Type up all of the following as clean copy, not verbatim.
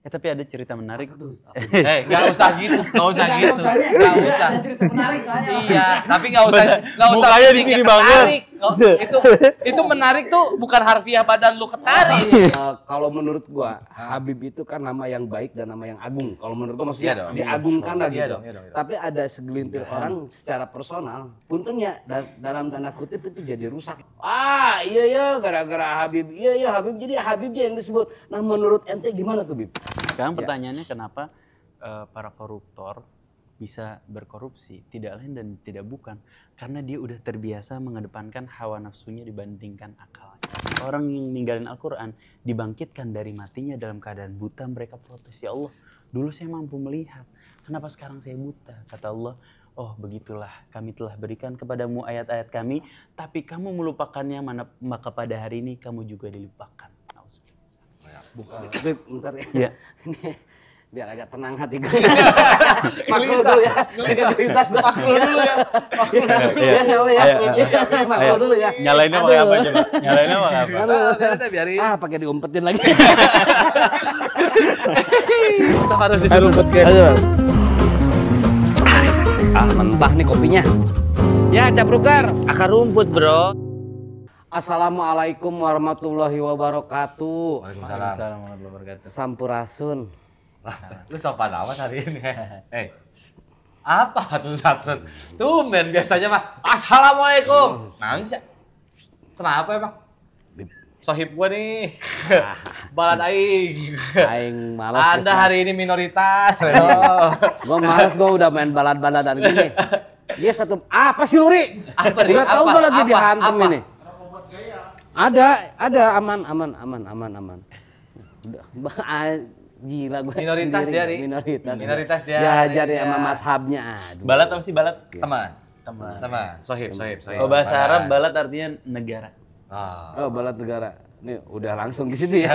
Tapi ada cerita menarik. Nggak usah gitu, nggak usah gitu, nggak usah. Ada cerita menarik soalnya. Iya, tapi nggak usah Mukanya di sini banget. Itu menarik tuh bukan harfiah badan lu ketarik. Kalau menurut gua, Habib itu kan nama yang baik dan nama yang agung. Kalau menurut gua Iya maksudnya dong. diagungkan lah Iya gitu. dong, iya dong. Tapi ada segelintir orang secara personal, puntennya dalam tanda kutip itu jadi rusak. Iya gara-gara Habib. Iya Habib, jadi Habib yang disebut. Nah menurut ente gimana tuh, Bib? Sekarang pertanyaannya kenapa para koruptor bisa berkorupsi? Tidak lain dan tidak bukan karena dia udah terbiasa mengedepankan hawa nafsunya dibandingkan akalnya. Orang yang ninggalin Al-Quran dibangkitkan dari matinya dalam keadaan buta, mereka protes, ya Allah dulu saya mampu melihat, kenapa sekarang saya buta? Kata Allah, oh begitulah kami telah berikan kepadamu ayat-ayat kami, tapi kamu melupakannya, maka pada hari ini kamu juga dilupakan. Bib, bentar ya. Biar agak tenang hati gue. Makro dulu ya. Makro dulu ya. Makro dulu ya. Nyalainnya pakai apa coba? Nyalainnya pakai apa? Biarin. Pakai diumpetin lagi. Kita harus disumpet Mentah nih kopinya. Ya, Capruker. Akar rumput, bro. Assalamualaikum warahmatullahi wabarakatuh. Waalaikumsalam. warahmatullahi wabarakatuh. Sampurasun. Lu sopan amat hari ini. Apa hatun-hatun? Tumben biasanya mah assalamualaikum. Nangis ya? Kenapa emang? Sohib gua nih. Balad aing. Aing malas. Anda hari ini minoritas. Gua malas, gua udah main balad-baladan gini. Dia satu apa sih Luri? Apa nih? Udah tahu gua lagi dihantam Apa? ini. Ada aman. Gila gue. Minoritas dia, Ri. Minoritas dia. Diajari sama mashabnya. Aduh. Balat apa sih balat? Teman. Sohib. Oh, bahasa Arab balat artinya negara. Oh, balat negara. Nih udah langsung ke situ ya.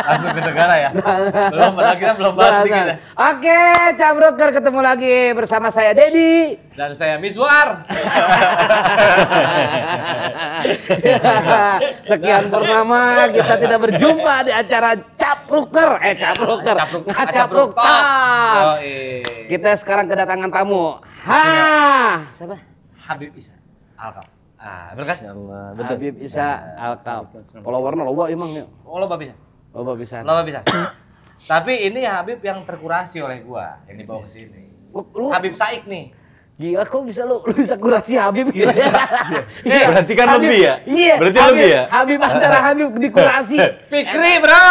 Langsung ke negara ya. Padahal kita belum bahas sedikit ya. Oke, Capruker ketemu lagi bersama saya Dedi dan saya Miswar. Sekian purnama kita tidak berjumpa di acara Capruker. Capruk Talk. Kita sekarang kedatangan tamu. Siapa? Habib Isa Alkaf. Bener kan? Betul. Habib Isa Alkaf. Followernya loba emang ya. Oh, lo bisa. Loba bisa. Tapi ini ya Habib yang terkurasi oleh gua yang dibawa ke sini. Habib Saik nih. Gila, kok bisa lu bisa kurasi Habib gitu ya? Berarti kan Habib, lebih ya? Iya. Berarti Habib, lebih ya? Habib antara Habib dikurasi. Fikri, bro.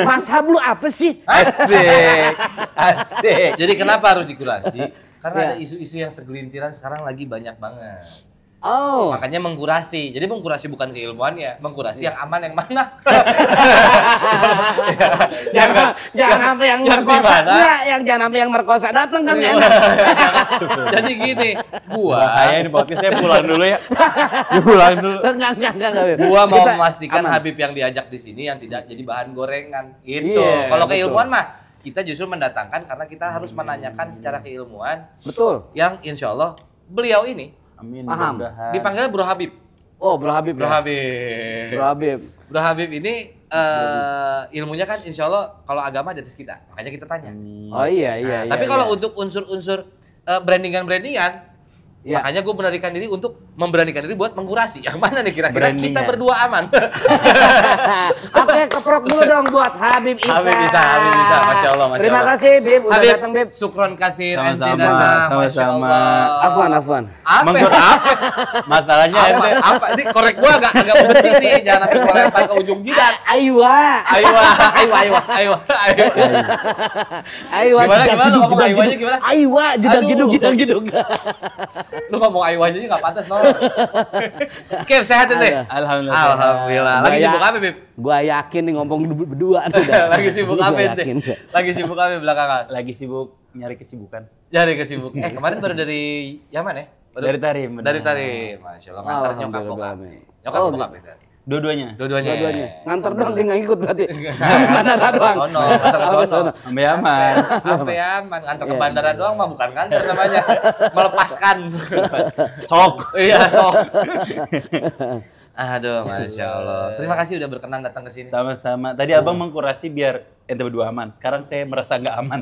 Mashab lu apa sih? Asik. Jadi kenapa harus dikurasi? Karena Ya. ada isu-isu yang segelintiran sekarang lagi banyak banget. Oh. Makanya mengkurasi. Jadi mengkurasi bukan keilmuannya, mengkurasi yang aman yang mana? Jangan sampai yang merkosa. Enggak, jangan sampai yang merkosa datang kan enak. Jadi gini, gua Bahaya ini podcast saya pulang dulu ya. Pulang dulu. Enggak. Gua mau Bisa memastikan aman. Habib yang diajak di sini yang tidak jadi bahan gorengan. Gitu. Iya, Kalau betul. keilmuan mah kita justru mendatangkan karena kita harus menanyakan secara keilmuan Betul. yang insya Allah beliau ini Amin. Paham. mudah-mudahan. dipanggilnya Bro Habib. Oh, Bro Habib. Bro ya? Habib. Bro Habib. Bro Habib ini ilmunya kan insya Allah kalau agama di atas kita. Makanya kita tanya. Oh iya. Nah, tapi kalau untuk unsur-unsur brandingan, Iya. makanya gue beranikan diri untuk memberanikan diri buat mengkurasi. Yang mana nih kira-kira Brandingan. kita berdua aman? Oke, keprok dulu dong buat Habib Isa. Habib Isa. Masya Allah, Masya Terima Allah. kasih, Bib. Udah Habib, datang, Bib. sukron kathir, ente Sama-sama, datang, Masya sama-sama. Allah. Afwan. Apa? Masalahnya Apa? ente Apa? Ini korek gua agak bersih nih, jangan sampai gua lempar ke ujung jidat. Aywa. Gimana ngomong Aywanya gimana? Aywa, jedang-jedung. Lu ngomong Aywa aja nggak pantas, no. Oke, sehat ente? alhamdulillah. Alhamdulillah. Lagi Gua sibuk apa, Bib? Gua yakin nih ngomong berdua nih udah. Lagi sibuk Gua apa ente? yakin. Lagi sibuk apa belakangan? Lagi sibuk nyari kesibukan. Jadi kesibuk. Kemarin baru dari Yaman ya? Dari Tarim. benar. Dari Tarim. Masya Allah, ngantar nyokap bokap. Nyokap Oh, bokap gitu. ya? Dua-duanya. Dua-duanya. Nganter doang dia nggak ikut berarti. Bandara doang. Ngantar ke sono. Sampai aman. Sampai aman. Ngantar ke bandara doang mah bukan ngantar namanya. Melepaskan. Sok. Iya, sok. Aduh, Masya Allah. Terima kasih udah berkenan datang ke sini. Sama-sama. Tadi abang mengkurasi biar ente berdua aman. Sekarang saya merasa nggak aman.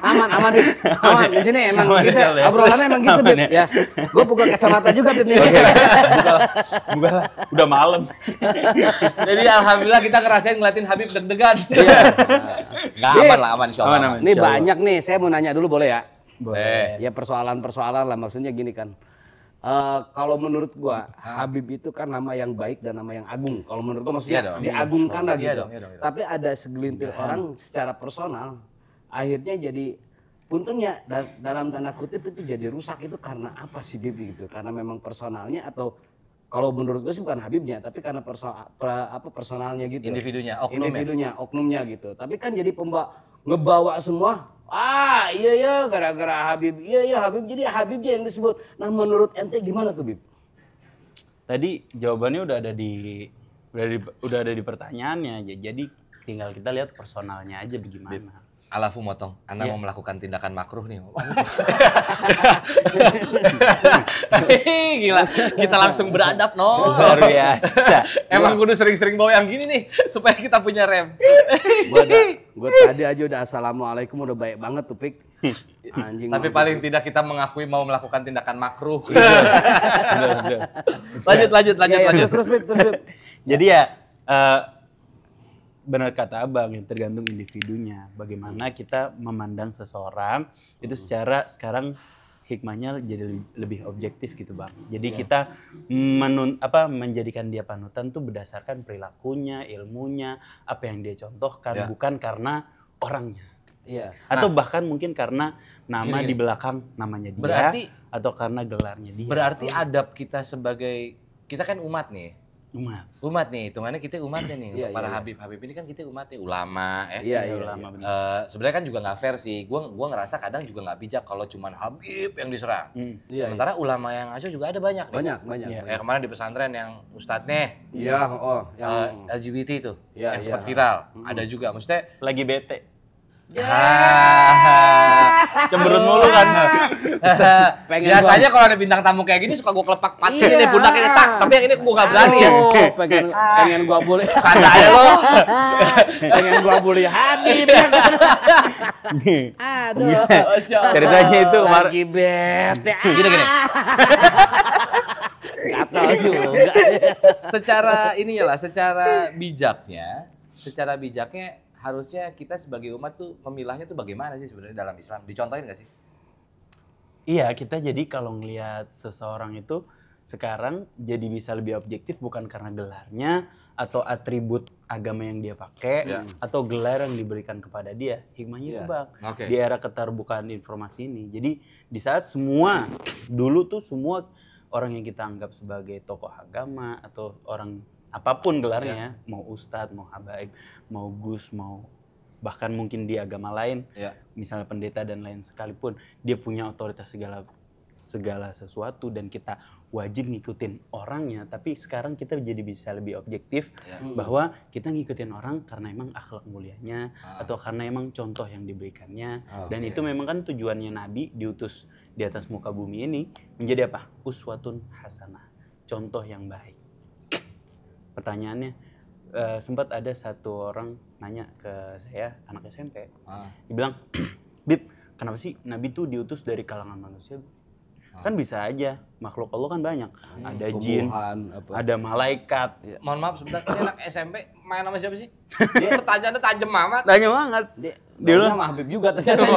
Aman, Bib. Aman di sini emang Aman, kita insya Allah ya. obrolannya emang gitu, Aman Bib. ya. Ya. Gue buka kacamata juga, Bib nih. Bukan, udah malam. Jadi alhamdulillah kita ngerasain ngeliatin Habib deg-degan. Nggak Bib. aman lah, aman insya Allah. Aman, aman. Ini Insya Allah. banyak nih, saya mau nanya dulu boleh ya? Boleh. Ya persoalan-persoalan lah, maksudnya gini kan. Kalau menurut gua Habib itu kan nama yang baik dan nama yang agung. Kalau menurut gua maksudnya Iya dong. diagungkan lah Iya gitu. dong, iya dong, iya dong. Tapi ada segelintir orang secara personal akhirnya jadi puntennya dalam tanda kutip itu jadi rusak itu karena apa sih Bib gitu? Karena memang personalnya atau kalau menurut gua sih bukan Habibnya tapi karena personalnya gitu. Individunya, oknumnya gitu. Tapi kan jadi ngebawa semua. Iya gara-gara Habib. Iya Habib jadi Habibnya yang disebut. Nah menurut ente gimana tuh Bib? Tadi jawabannya udah ada di pertanyaannya aja. Jadi tinggal kita lihat personalnya aja bagaimana. Alafu motong, Anda mau melakukan tindakan makruh nih. Gila, kita langsung beradab, no. Luar biasa. Emang kudu sering-sering bawa yang gini nih, supaya kita punya rem. Gua tadi aja udah assalamualaikum udah baik banget tuh Pik. Anjing. Tapi paling tidak kita mengakui mau melakukan tindakan makruh. Udah. Lanjut. Terus Bib. Jadi ya benar kata abang, yang tergantung individunya. Bagaimana kita memandang seseorang itu secara sekarang hikmahnya jadi lebih objektif gitu bang. Jadi kita menjadikan dia panutan tuh berdasarkan perilakunya, ilmunya, apa yang dia contohkan, bukan karena orangnya. Iya. Atau bahkan mungkin karena nama Gini. di belakang namanya dia, Berarti- atau karena gelarnya dia. Berarti adab kita sebagai, kita kan umat nih. Umat Nih, hitungannya kita umatnya nih. Untuk para Habib ini kan kita umatnya, ulama. Iya. ulama benar. Sebenarnya kan juga nggak fair sih. Gua ngerasa kadang juga nggak bijak kalau cuman Habib yang diserang. Iya, Sementara ulama yang ngaco juga ada banyak nih. Banyak. Iya. Kayak kemarin di pesantren yang ustadznya Iya, yang LGBT itu, Iya, yang sempat iya. viral. Ada juga, maksudnya Lagi bete. Ah. Cemberut mulu kan. Pengen biasanya kalau ada bintang tamu kayak gini suka gue kelepak matiin Iya. nih pundaknya tak, tapi yang ini gue nggak berani ya. pengen gua boleh. Santai aja lo. pengen gua boleh Habib. Aduh. Ceritanya itu kemarin. Lagi bete. Gini. Gak tahu juga. Secara bijaknya harusnya kita sebagai umat tuh memilahnya tuh bagaimana sih sebenarnya dalam Islam? Dicontohin nggak sih? Iya, kita jadi kalau ngelihat seseorang itu sekarang jadi bisa lebih objektif bukan karena gelarnya atau atribut agama yang dia pakai atau gelar yang diberikan kepada dia. Hikmahnya itu bang, Oke. di era keterbukaan informasi ini. Jadi di saat semua semua orang yang kita anggap sebagai tokoh agama atau orang apapun gelarnya, mau ustadz, mau habaib, mau gus, mau bahkan mungkin di agama lain, misalnya pendeta dan lain sekalipun, dia punya otoritas segala sesuatu dan kita wajib ngikutin orangnya. Tapi sekarang kita jadi bisa lebih objektif bahwa kita ngikutin orang karena emang akhlak mulianya atau karena emang contoh yang diberikannya. Dan itu memang kan tujuannya Nabi diutus di atas muka bumi ini menjadi apa? Uswatun hasanah, contoh yang baik. Pertanyaannya, sempat ada satu orang nanya ke saya, anak SMP. Dia bilang, Bib, kenapa sih Nabi tuh diutus dari kalangan manusia? Kan bisa aja, makhluk Allah kan banyak. Ada jin, ada malaikat. Mohon maaf sebentar, ini anak SMP main sama siapa sih? Pertanyaannya tajam amat. Tanya banget. Dulu sama Habib juga ternyata.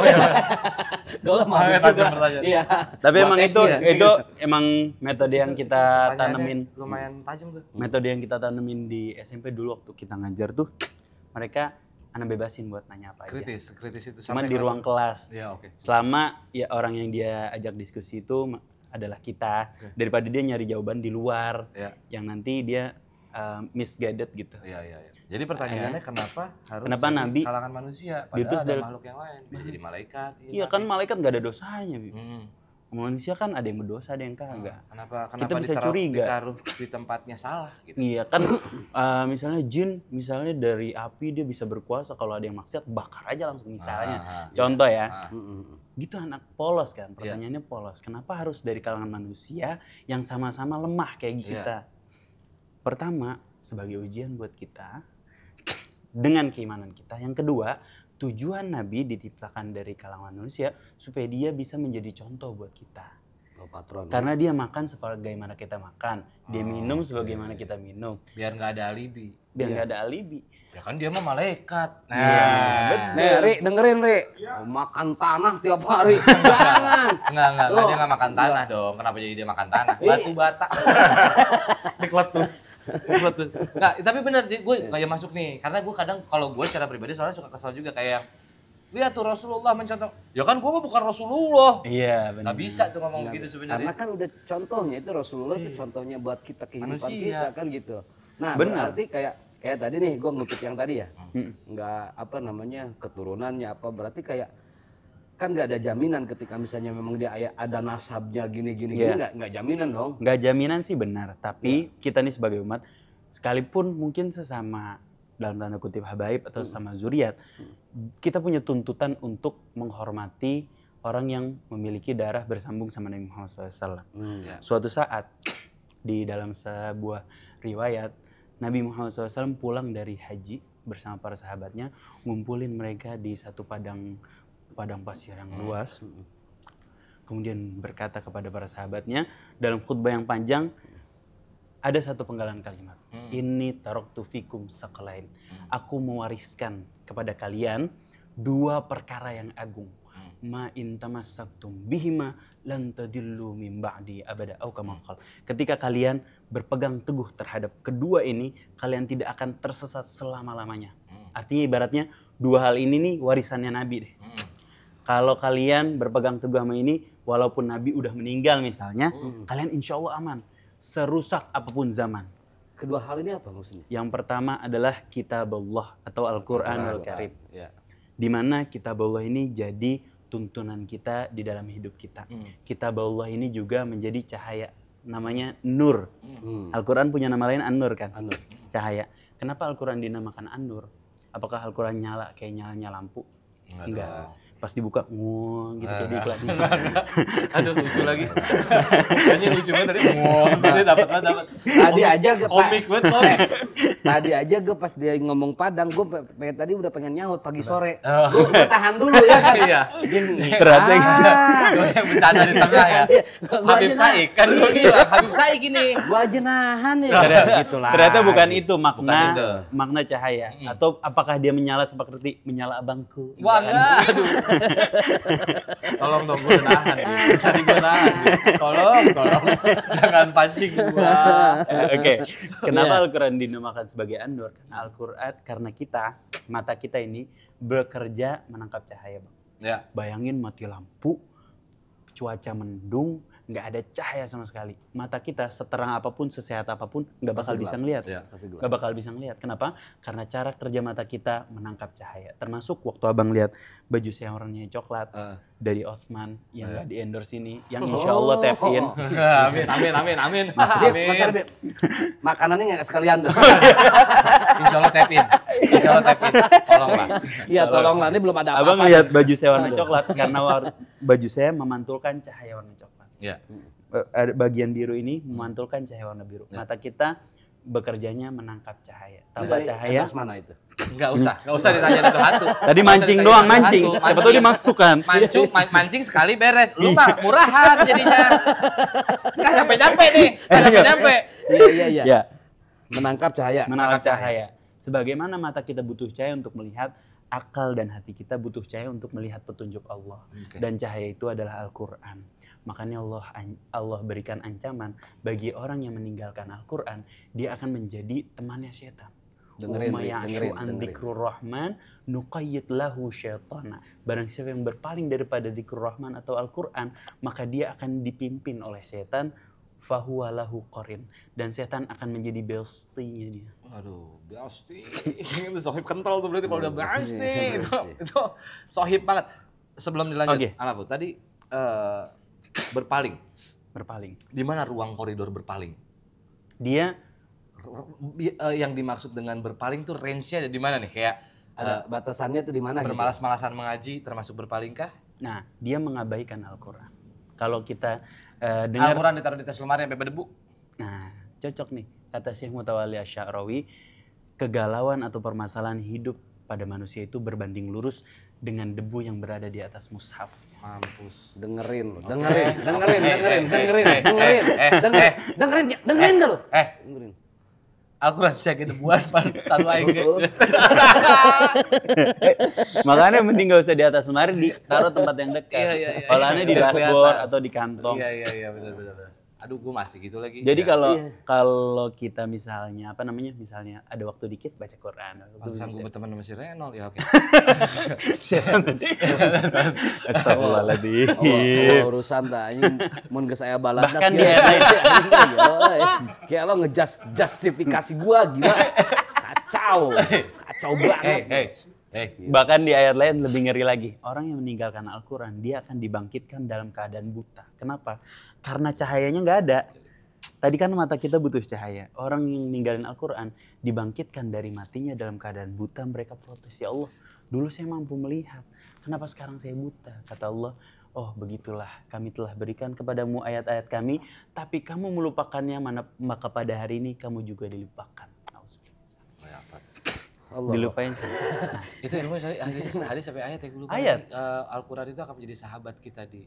Dulu sama Habib juga. Iya. Tapi emang Buat itu SD. emang metode yang kita tanemin. Lumayan tajam tuh. Metode yang kita tanemin di SMP dulu waktu kita ngajar tuh, mereka anak bebasin buat nanya apa aja. Kritis itu. Cuman di ruang kelas. Iya, oke. Selama ya orang yang dia ajak diskusi itu adalah kita, daripada dia nyari jawaban di luar, yang nanti dia misguided gitu. Iya. Jadi pertanyaannya kenapa harus Kenapa jadi Nabi kalangan manusia? Padahal diutus ada dari makhluk yang lain. Bisa jadi malaikat. Iya kan malaikat nggak ada dosanya, Bib. Manusia kan ada yang berdosa, ada yang kagak. Kenapa Kita bisa curiga. ditaruh di tempatnya salah gitu. Iya kan, misalnya jin, misalnya dari api dia bisa berkuasa, kalau ada yang maksiat bakar aja langsung misalnya. Contoh ya. Gitu anak polos kan, pertanyaannya polos. Kenapa harus dari kalangan manusia yang sama-sama lemah kayak kita? Pertama, sebagai ujian buat kita dengan keimanan kita. Yang kedua, tujuan Nabi diciptakan dari kalangan manusia supaya dia bisa menjadi contoh buat kita. Patron. Karena dia makan sebagaimana kita makan, dia minum sebagaimana kita minum. Biar nggak ada alibi. Biar nggak ada alibi. Ya kan dia mah malaikat. Nih, Ri, dengerin, Ri. Makan tanah tiap hari. Jangan. Enggak, dia nggak makan tanah dong. Kenapa jadi dia makan tanah? Batu bata. Dikletus. Nggak, tapi bener, gue kayak masuk nih. Karena gue kadang, kalau gue secara pribadi soalnya suka kesel juga kayak, lihat tuh Rasulullah mencontoh. Ya kan gue mah bukan Rasulullah. Iya benar. Nggak bisa tuh ngomong begitu sebenarnya. Karena kan udah contohnya itu Rasulullah itu contohnya buat kita kehidupan Manusia. kita kan gitu. Nah, Benar. berarti kayak tadi nih gue ngutip yang tadi ya. Nggak apa namanya keturunannya apa berarti kayak kan nggak ada jaminan ketika misalnya memang dia ada nasabnya gini nggak jaminan dong. Nggak jaminan sih benar, tapi kita nih sebagai umat, sekalipun mungkin sesama dalam tanda kutip habaib atau sama zuriat, kita punya tuntutan untuk menghormati orang yang memiliki darah bersambung sama Nabi Muhammad SAW. Suatu saat di dalam sebuah riwayat, Nabi Muhammad SAW pulang dari haji bersama para sahabatnya, ngumpulin mereka di satu padang pasir yang luas. Kemudian berkata kepada para sahabatnya dalam khutbah yang panjang, ada satu penggalan kalimat. Ini taraktu fikum sakalain. Aku mewariskan kepada kalian dua perkara yang agung. Ma in tamassaktum bihima lan tadillu min ba'di abada au kama qala. Ketika kalian berpegang teguh terhadap kedua ini, kalian tidak akan tersesat selama-lamanya. Artinya ibaratnya dua hal ini nih warisannya Nabi deh. Kalau kalian berpegang teguh sama ini, walaupun Nabi udah meninggal misalnya, kalian insya Allah aman. Serusak apapun zaman. Kedua hal ini apa maksudnya? Yang pertama adalah Kitab Allah atau Al-Quran Al-Karim. Di mana Kitab Allah ini jadi tuntunan kita di dalam hidup kita. Kitab Allah ini juga menjadi cahaya. Namanya Nur. Al-Quran punya nama lain An-Nur kan? An-Nur. Cahaya. Kenapa Al-Quran dinamakan An-Nur? Apakah Al-Quran nyala kayak nyalanya lampu? Enggak. Pas dibuka, gitu kayak di iklan. Aduh lucu lagi. Kayaknya lucu banget tadi. Dia dapat. Tadi aja komik banget komik. Tadi aja gue pas dia ngomong Padang, gue tadi udah pengen nyaut pagi sore. Gue tahan dulu ya kan. Iya. Ternyata Gue yang bercanda di tengah ya. Habib Saik kan gue bilang Habib Saik ini. Gue aja nahan ya. Ternyata bukan itu Bukan itu. makna cahaya. Atau apakah dia menyala seperti menyala abangku? Wah enggak. Aduh. Tolong dong gue nahan. Tadi gue nahan. Tolong. Jangan pancing gue. Oke. Kenapa Al-Quran dinamakan sebagai An-Nur? Karena Al-Quran, karena mata kita ini bekerja menangkap cahaya, Bang. Ya. Bayangin mati lampu, cuaca mendung, nggak ada cahaya sama sekali. Mata kita seterang apapun, sesehat apapun, nggak bakal bisa ngelihat. Nggak bakal bisa ngelihat. Kenapa? Karena cara kerja mata kita menangkap cahaya. Termasuk waktu abang lihat baju saya warnanya coklat dari Osman yang nggak di endorse ini, yang insya Allah tap in. Amin. Beb, sebentar Beb. Makanannya nggak sekalian tuh. Insya Allah tap in. Tolonglah. Iya tolonglah, ini belum ada apa-apa. Abang lihat baju saya warna coklat karena baju saya memantulkan cahaya warna coklat. Ya. Bagian biru ini memantulkan cahaya warna biru. Mata kita bekerjanya menangkap cahaya. Tanpa cahaya. Mana itu? Enggak usah ditanya itu hantu. Tadi mancing doang, mancing. Siapa tahu dimasukkan. Mancing sekali beres. Lu mah murahan jadinya. Enggak nyampe nih. Enggak nyampe. Iya. Ya, Menangkap cahaya. menangkap cahaya. Sebagaimana mata kita butuh cahaya untuk melihat, akal dan hati kita butuh cahaya untuk melihat petunjuk Allah. Dan cahaya itu adalah Al-Quran. Makanya Allah berikan ancaman bagi orang yang meninggalkan Al-Quran, dia akan menjadi temannya setan. Dengerin. Rahman nuqayyid lahu syaitana. Barang siapa yang berpaling daripada dzikrur Rahman atau Al-Quran, maka dia akan dipimpin oleh setan, fahuwa lahu qarin, dan setan akan menjadi bestie-nya dia. Aduh, bestie. Itu sohib kental tuh berarti kalau udah bestie. Itu sohib banget. Sebelum dilanjut, Alafu tadi berpaling. berpaling. Di mana ruang koridor berpaling? Dia Yang dimaksud dengan berpaling tuh range-nya di mana nih? Kayak Ada batasannya tuh di mana gitu? bermalas-malasan mengaji termasuk berpalingkah? nah, dia mengabaikan Al-Qur'an. Kalau kita dengar Al-Quran ditaruh di tas lemari sampai berdebu. nah, cocok nih kata Syekh Mutawalli Asy-Sya'rawi, kegalauan atau permasalahan hidup pada manusia itu berbanding lurus dengan debu yang berada di atas mushaf. Mampus. Dengerin lo, Oke. dengerin gak lo? Dengerin. Al-Quran siaga debuan selalu aing geus. Makanya mending gak usah di atas lemari, ditaruh tempat yang dekat. Iya. Kalau aneh di Biar dashboard kelihatan. atau di kantong. Iya benar. Aduh, gue masih gitu lagi. Jadi Ya. kalau kita misalnya misalnya ada waktu dikit baca Quran. Pantesan gue berteman sama si Renol, ya oke. Astagfirullahaladzim. Urusan tanya mun geus aya balada. Bahkan di ayat lain. Kayak lo justifikasi gua gila. Kacau banget. Bahkan di ayat lain lebih ngeri lagi. Orang yang meninggalkan Al-Quran, dia akan dibangkitkan dalam keadaan buta. Kenapa? Karena cahayanya nggak ada. Tadi kan mata kita butuh cahaya. Orang yang ninggalin Al-Quran, dibangkitkan dari matinya dalam keadaan buta. Mereka protes, ya Allah, dulu saya mampu melihat. Kenapa sekarang saya buta? Kata Allah, oh begitulah kami telah berikan kepadamu ayat-ayat kami, tapi kamu melupakannya, maka pada hari ini kamu juga dilupakan. Dilupain sih. Nah, Itu ilmu hadis sampai ayat ya gue lupa. Ayat. Al-Quran itu akan menjadi sahabat kita di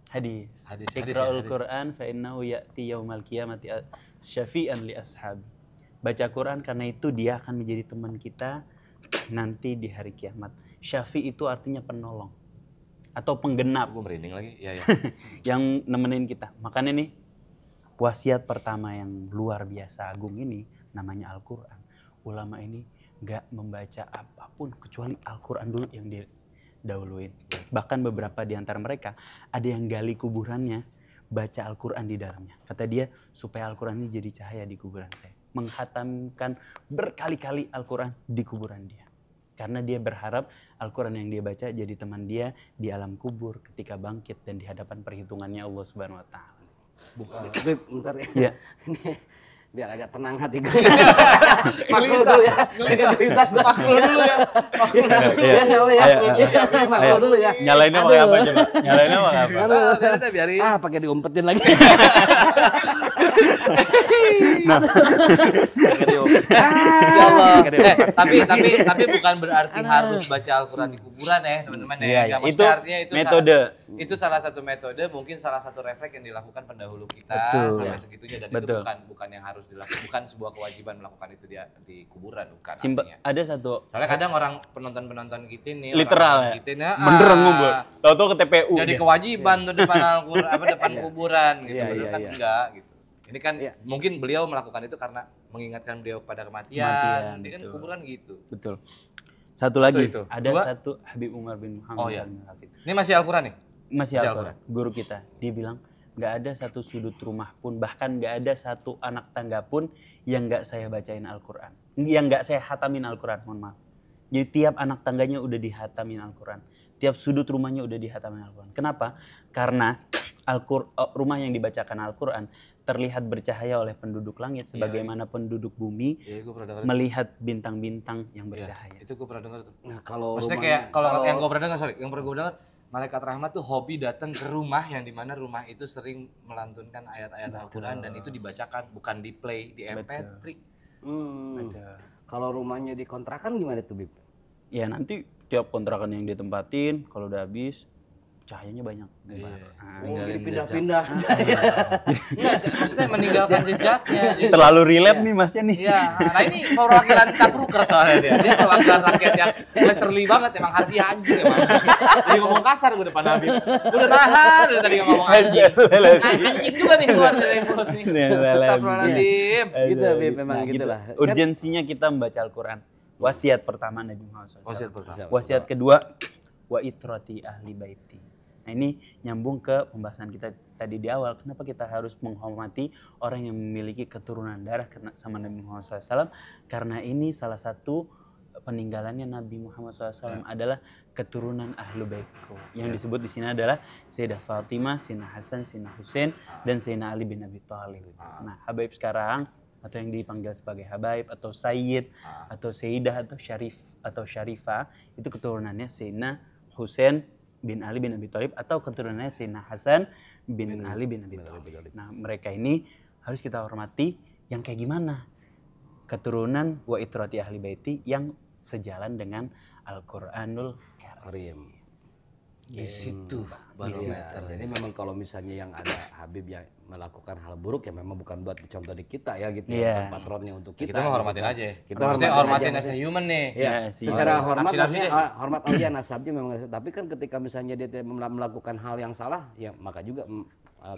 hadis. Hadis Iqra'ul ya, hadis. Qur'an fa innahu ya'ti yaumal qiyamati syafi'an li ashab. Baca Quran karena itu dia akan menjadi teman kita nanti di hari kiamat. Syafi' itu artinya penolong atau penggenap Gue merinding lagi. Iya. yang nemenin kita. Makanya nih wasiat pertama yang luar biasa agung ini namanya Al-Qur'an. Ulama ini nggak membaca apapun kecuali Al-Quran dulu yang didahuluin. Bahkan beberapa di antara mereka ada yang gali kuburannya, baca Al-Quran di dalamnya. Kata dia, supaya Al-Quran ini jadi cahaya di kuburan saya. Menghatamkan berkali-kali Al-Quran di kuburan dia. Karena dia berharap Al-Quran yang dia baca jadi teman dia di alam kubur ketika bangkit dan di hadapan perhitungannya Allah Subhanahu Wa Taala. Beb, bentar ya. Iya. Biar agak tenang hati gue. Makro dulu ya. Makro dulu ya. Makro dulu ya. Nyalainnya pakai apa coba? Nyalainnya pakai apa? Biarin. Pakai diumpetin lagi. Ya Allah. Tapi bukan berarti harus baca Al-Quran di kuburan ya teman-teman ya. Iya, Nggak, itu maksudnya artinya itu metode. itu salah satu metode, mungkin salah satu refleks yang dilakukan pendahulu kita Betul. sampai segitunya, dan Betul. itu bukan yang harus dilakukan, bukan sebuah kewajiban melakukan itu di kuburan, bukan. Simpel. artinya. Ada satu Soalnya kadang orang penonton kita nih, literal orang ya. kita nih, Beneran ngumpul. Tahu-tahu ke TPU. jadi dia. kewajiban tuh depan Al-Quran, depan kuburan gitu. Iya, Padahal iya, kan iya. enggak gitu. Ini kan Iya. mungkin beliau melakukan itu karena mengingatkan beliau pada kematian. Nanti kan betul. kuburan gitu. Betul. Satu lagi, Itu. ada Dua. satu Habib Umar bin Muhammad Oh, iya. Salim Al-Hafidh. Ini masih Al-Quran nih? Masih Masih Al-Quran, guru kita. Dia bilang, nggak ada satu sudut rumah pun, bahkan nggak ada satu anak tangga pun yang nggak saya bacain Al-Quran. Yang nggak saya hatamin Al-Quran, mohon maaf. Jadi tiap anak tangganya udah dihatamin Al-Quran. Tiap sudut rumahnya udah dihatamin Al-Quran. Kenapa? Karena rumah yang dibacakan Al-Quran terlihat bercahaya oleh penduduk langit sebagaimana penduduk bumi Iya, gue pernah dengar. melihat bintang-bintang yang Iya, bercahaya. itu gue pernah dengar tuh. Nah, kalau Maksudnya rumahnya- kayak kalau yang gue pernah dengar, yang pernah gue dengar, malaikat rahmat tuh hobi datang ke rumah yang dimana rumah itu sering melantunkan ayat-ayat Al-Quran dan itu dibacakan, bukan di play, di MP3. Betul. Kalau rumahnya dikontrakan gimana tuh, Bib? Ya nanti tiap kontrakan yang ditempatin kalau udah habis cahayanya banyak. Nah, Ninggalin Pindah-pindah. Enggak, maksudnya meninggalkan jejaknya. Jadi- terlalu relate nih masnya nih. Iya, nah ini perwakilan Capruker soalnya dia. Dia perwakilan rakyat yang literally banget, emang hati anjing emang. Jadi ngomong kasar gue depan Habib. Udah nahan dari tadi ngomong anjing. Anjing juga nih keluar dari mulut nih. Astagfirullahaladzim. Gitu, Bib, memang gitu lah. Urgensinya kita membaca Al-Quran. Wasiat pertama Nabi Muhammad SAW. Wasiat pertama. Wasiat kedua, wa itrati ahli baiti. Nah ini nyambung ke pembahasan kita tadi di awal. Kenapa kita harus menghormati orang yang memiliki keturunan darah sama Nabi Muhammad SAW? Karena ini salah satu peninggalannya Nabi Muhammad SAW adalah keturunan Ahlu Baitku. Yang disebut di sini adalah Sayyidah Fatimah, Sayyidina Hasan, Sayyidina Hussein, dan Sayyidina Ali bin Abi Thalib. Nah, Habaib sekarang atau yang dipanggil sebagai Habaib atau Sayyid atau Sayyidah atau Syarif atau Syarifah itu keturunannya Sayyidina Hussein bin Ali bin Abi Thalib atau keturunannya Sayyidina Hasan bin Ali bin Abi Thalib. Nah, mereka ini harus kita hormati yang kayak gimana? Keturunan wa itrati ahli baiti yang sejalan dengan Al-Qur'anul Karim. Di situ barometer. Jadi memang kalau misalnya yang ada Habib yang melakukan hal buruk ya memang bukan buat dicontoh di kita ya gitu. Iya. Bukan patronnya untuk kita. Kita mau hormatin aja. Kita Maksudnya hormatin hormatin aja. as a human nih. Ya, sih. secara hormat Nafsi-nafsi maksudnya deh. hormat aja nasabnya memang. Tapi kan ketika misalnya dia tidak melakukan hal yang salah, ya maka juga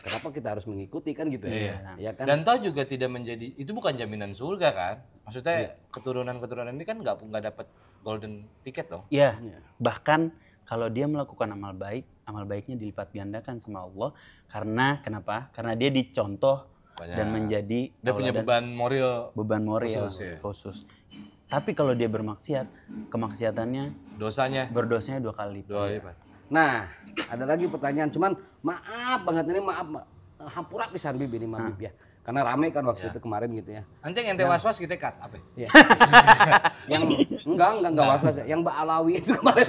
kenapa kita harus mengikuti kan gitu ya? Ya kan? Dan toh juga tidak menjadi, itu bukan jaminan surga kan? Maksudnya keturunan-keturunan ini kan nggak dapat golden ticket dong. Iya. Bahkan kalau dia melakukan amal baiknya dilipat gandakan sama Allah. Karena kenapa? Karena dia dicontoh dan menjadi Dia punya tauladan, beban moral khusus. Tapi kalau dia bermaksiat, kemaksiatannya dosanya berdosanya 2 kali. 2 lipat. Nah, ada lagi pertanyaan, cuman maaf banget ini hampura pisan Bib ini mah Bib ya. Karena rame kan waktu itu kemarin gitu ya. Nanti yang ente was-was kita cut apa? Iya. Yang enggak was-was. Yang Mbak Alawi itu kemarin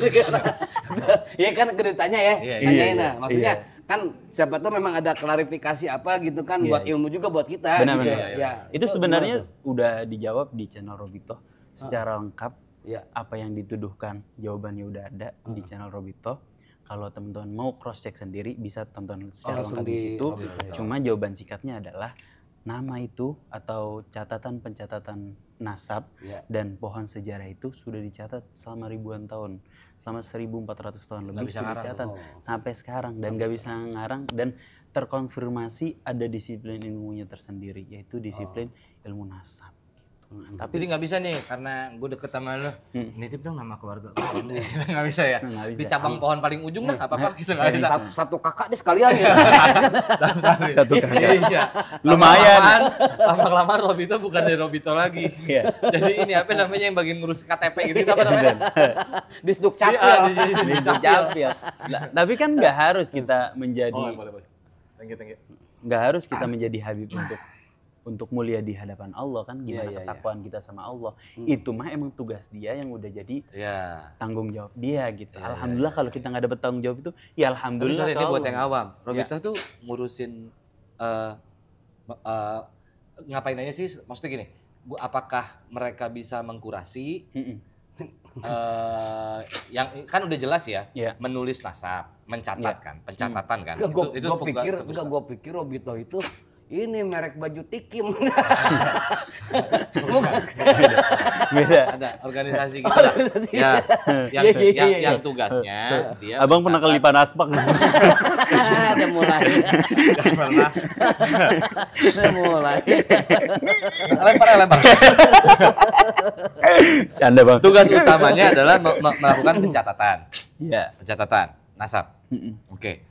ya kan ditanya ya. Tanyain nah. Maksudnya kan siapa tahu memang ada klarifikasi apa gitu kan buat ilmu juga buat kita. Benar, gitu. benar. Ya. Itu sebenarnya udah dijawab di channel Robito secara lengkap. Ya. Apa yang dituduhkan jawabannya udah ada di channel Robito. Kalau teman-teman mau cross check sendiri bisa tonton secara lengkap di situ. Cuma jawaban singkatnya adalah nama itu atau pencatatan nasab dan pohon sejarah itu sudah dicatat selama ribuan tahun. Selama 1400 tahun lebih sudah dicatat sampai sekarang dan nggak bisa ngarang dan terkonfirmasi ada disiplin ilmunya tersendiri yaitu disiplin ilmu nasab. Tapi nggak bisa nih karena gue deket sama lo. Nitip dong nama keluarga gue. Nggak bisa ya. Di cabang pohon paling ujung dah apa gitu nggak bisa. Satu kakak deh sekalian ya. Satu kakak. Iya. Lumayan. Lama-kelamaan Robito bukan dari Robito lagi. Jadi ini apa namanya yang bagian ngurus KTP gitu apa namanya? Disduk capil. Capil. Tapi kan nggak harus kita menjadi. Oh boleh. Thank you. Nggak harus kita menjadi Habib untuk mulia di hadapan Allah kan gimana ketakwaan kita sama Allah. Itu mah emang tugas dia yang udah jadi tanggung jawab dia gitu. Alhamdulillah kalau kita nggak dapet tanggung jawab itu ya alhamdulillah. Tapi sorry ini buat yang awam. Robito tuh ngurusin ngapain aja sih? Maksudnya gini, apakah mereka bisa mengkurasi yang kan udah jelas ya, menulis nasab, mencatat kan, pencatatan kan. Gue pikir Robito itu ini merek baju Tikim. Beda. Ada organisasi gitu lah. Yang tugasnya dia. Abang pernah kelipan aspak. Ada mulai. Pernah. Ada mulai. Lempar. Canda bang. Tugas utamanya adalah melakukan pencatatan. Iya. Pencatatan nasab. Oke.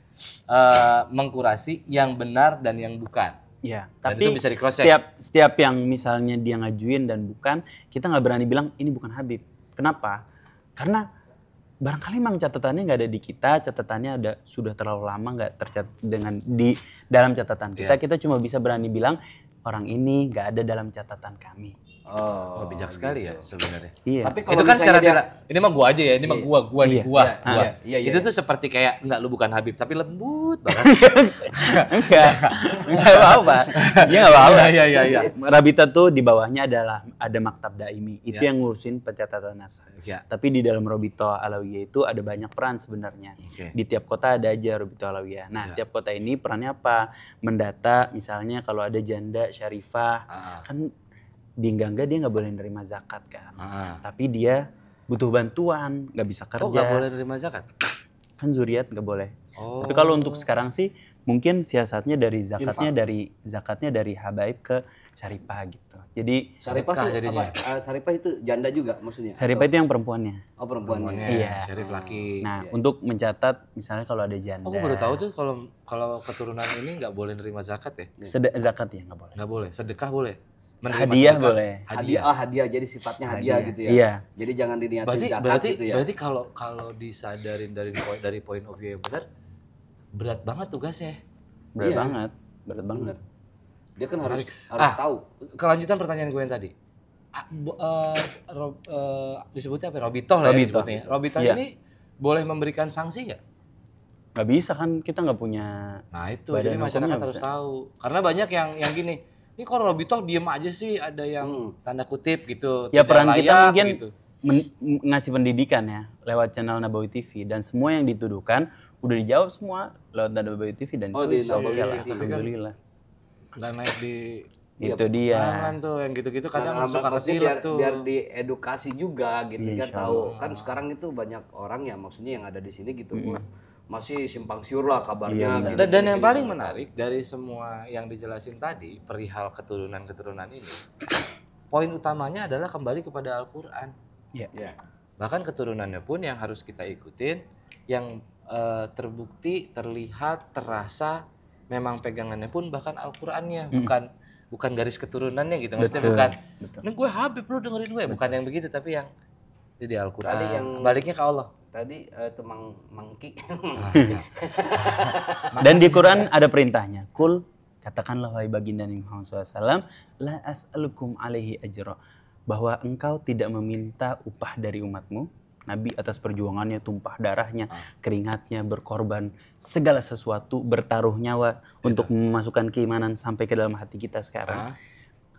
Mengkurasi yang benar dan yang bukan. Ya, Dan tapi itu bisa di-cross check. setiap yang misalnya dia ngajuin dan bukan, kita nggak berani bilang ini bukan Habib. Kenapa? Karena barangkali memang catatannya nggak ada di kita, catatannya sudah terlalu lama nggak tercatat di dalam catatan kita. Kita cuma bisa berani bilang orang ini nggak ada dalam catatan kami. Oh, bijak sekali ya sebenarnya. Iya. Tapi Itu kan secara ini mah gua aja ya, ini mah gua. Iya. Itu tuh seperti kayak enggak lu bukan Habib tapi lembut banget. Enggak apa-apa. Dia nggak apa-apa. Iya. Rabita tuh di bawahnya ada maktab daimi. Itu yang ngurusin pencatatan nasab. Iya. Tapi di dalam Robito Alawiyah itu ada banyak peran sebenarnya. Di tiap kota ada aja Robito Alawiyah. Nah, tiap kota ini perannya apa? Mendata misalnya kalau ada janda syarifah kan di Enggangga dia nggak boleh nerima zakat kan. Tapi dia butuh bantuan, nggak bisa kerja. Oh, nggak boleh nerima zakat? Kan zuriat nggak boleh. Tapi kalau untuk sekarang sih mungkin siasatnya dari zakatnya dari habaib ke syarifah gitu. Jadi Syarifah itu apa? Syarifah itu janda juga maksudnya? Syarifah itu yang perempuannya. Oh, perempuannya. Iya. Syarif laki. Nah, untuk mencatat misalnya kalau ada janda. Oh, gue baru tahu tuh kalau keturunan ini nggak boleh nerima zakat ya? Zakat ya nggak boleh. Nggak boleh. Sedekah boleh? menerima Hadiah sedekah? boleh. Hadiah jadi sifatnya hadiah gitu ya. Iya. Jadi jangan diniatin zakat Berarti gitu ya. berarti kalau disadarin dari point of view yang benar, berat banget tugasnya. Berat Iya. banget. Berat banget. Bener. Dia kan harus Ah. tahu. Kelanjutan pertanyaan gue yang tadi. Disebutnya apa? Robitoh lah ya Robitoh. disebutnya. Robitoh Iya. ini boleh memberikan sanksi nggak? Nggak bisa kan, kita nggak punya. Nah itu, Badan jadi masyarakat hukumnya harus bisa. tahu. Karena banyak yang gini, ini kok Robitoh diem aja sih, ada yang tanda kutip gitu. Ya tidak peran kita layak mungkin gitu. ngasih pendidikan ya lewat channel Nabawi TV, dan semua yang dituduhkan udah dijawab semua lewat Nabawi TV, dan Oh, di itu oke Nabawi lah, TV. alhamdulillah. Nggak naik di Itu dia. tangan tuh, yang gitu-gitu kadang Nah, suka maksudnya kecil tuh. biar diedukasi juga gitu Iya, kan insya tahu. Kan sekarang itu banyak orang ya maksudnya yang ada di sini gitu. Wah, masih simpang siur lah kabarnya gitu. Dan yang paling menarik dari semua yang dijelasin tadi perihal keturunan-keturunan ini, poin utamanya adalah kembali kepada Al-Quran. Iya. Ya. Bahkan keturunannya pun yang harus kita ikutin, yang terbukti, terlihat, terasa, memang pegangannya pun bahkan Al-Qurannya, bukan garis keturunannya gitu. Maksudnya Betul, bukan, betul. ini gue Habib lu dengerin gue, bukan yang begitu, tapi yang di Al-Quran. Tadi yang- baliknya ke Allah. Tadi itu mangki. Dan di Quran ada perintahnya, kul, katakanlah wahai baginda Nabi Muhammad SAW, la as'alukum alaihi ajra, bahwa engkau tidak meminta upah dari umatmu, Nabi, atas perjuangannya, tumpah darahnya, keringatnya, berkorban, segala sesuatu, bertaruh nyawa untuk memasukkan keimanan sampai ke dalam hati kita sekarang.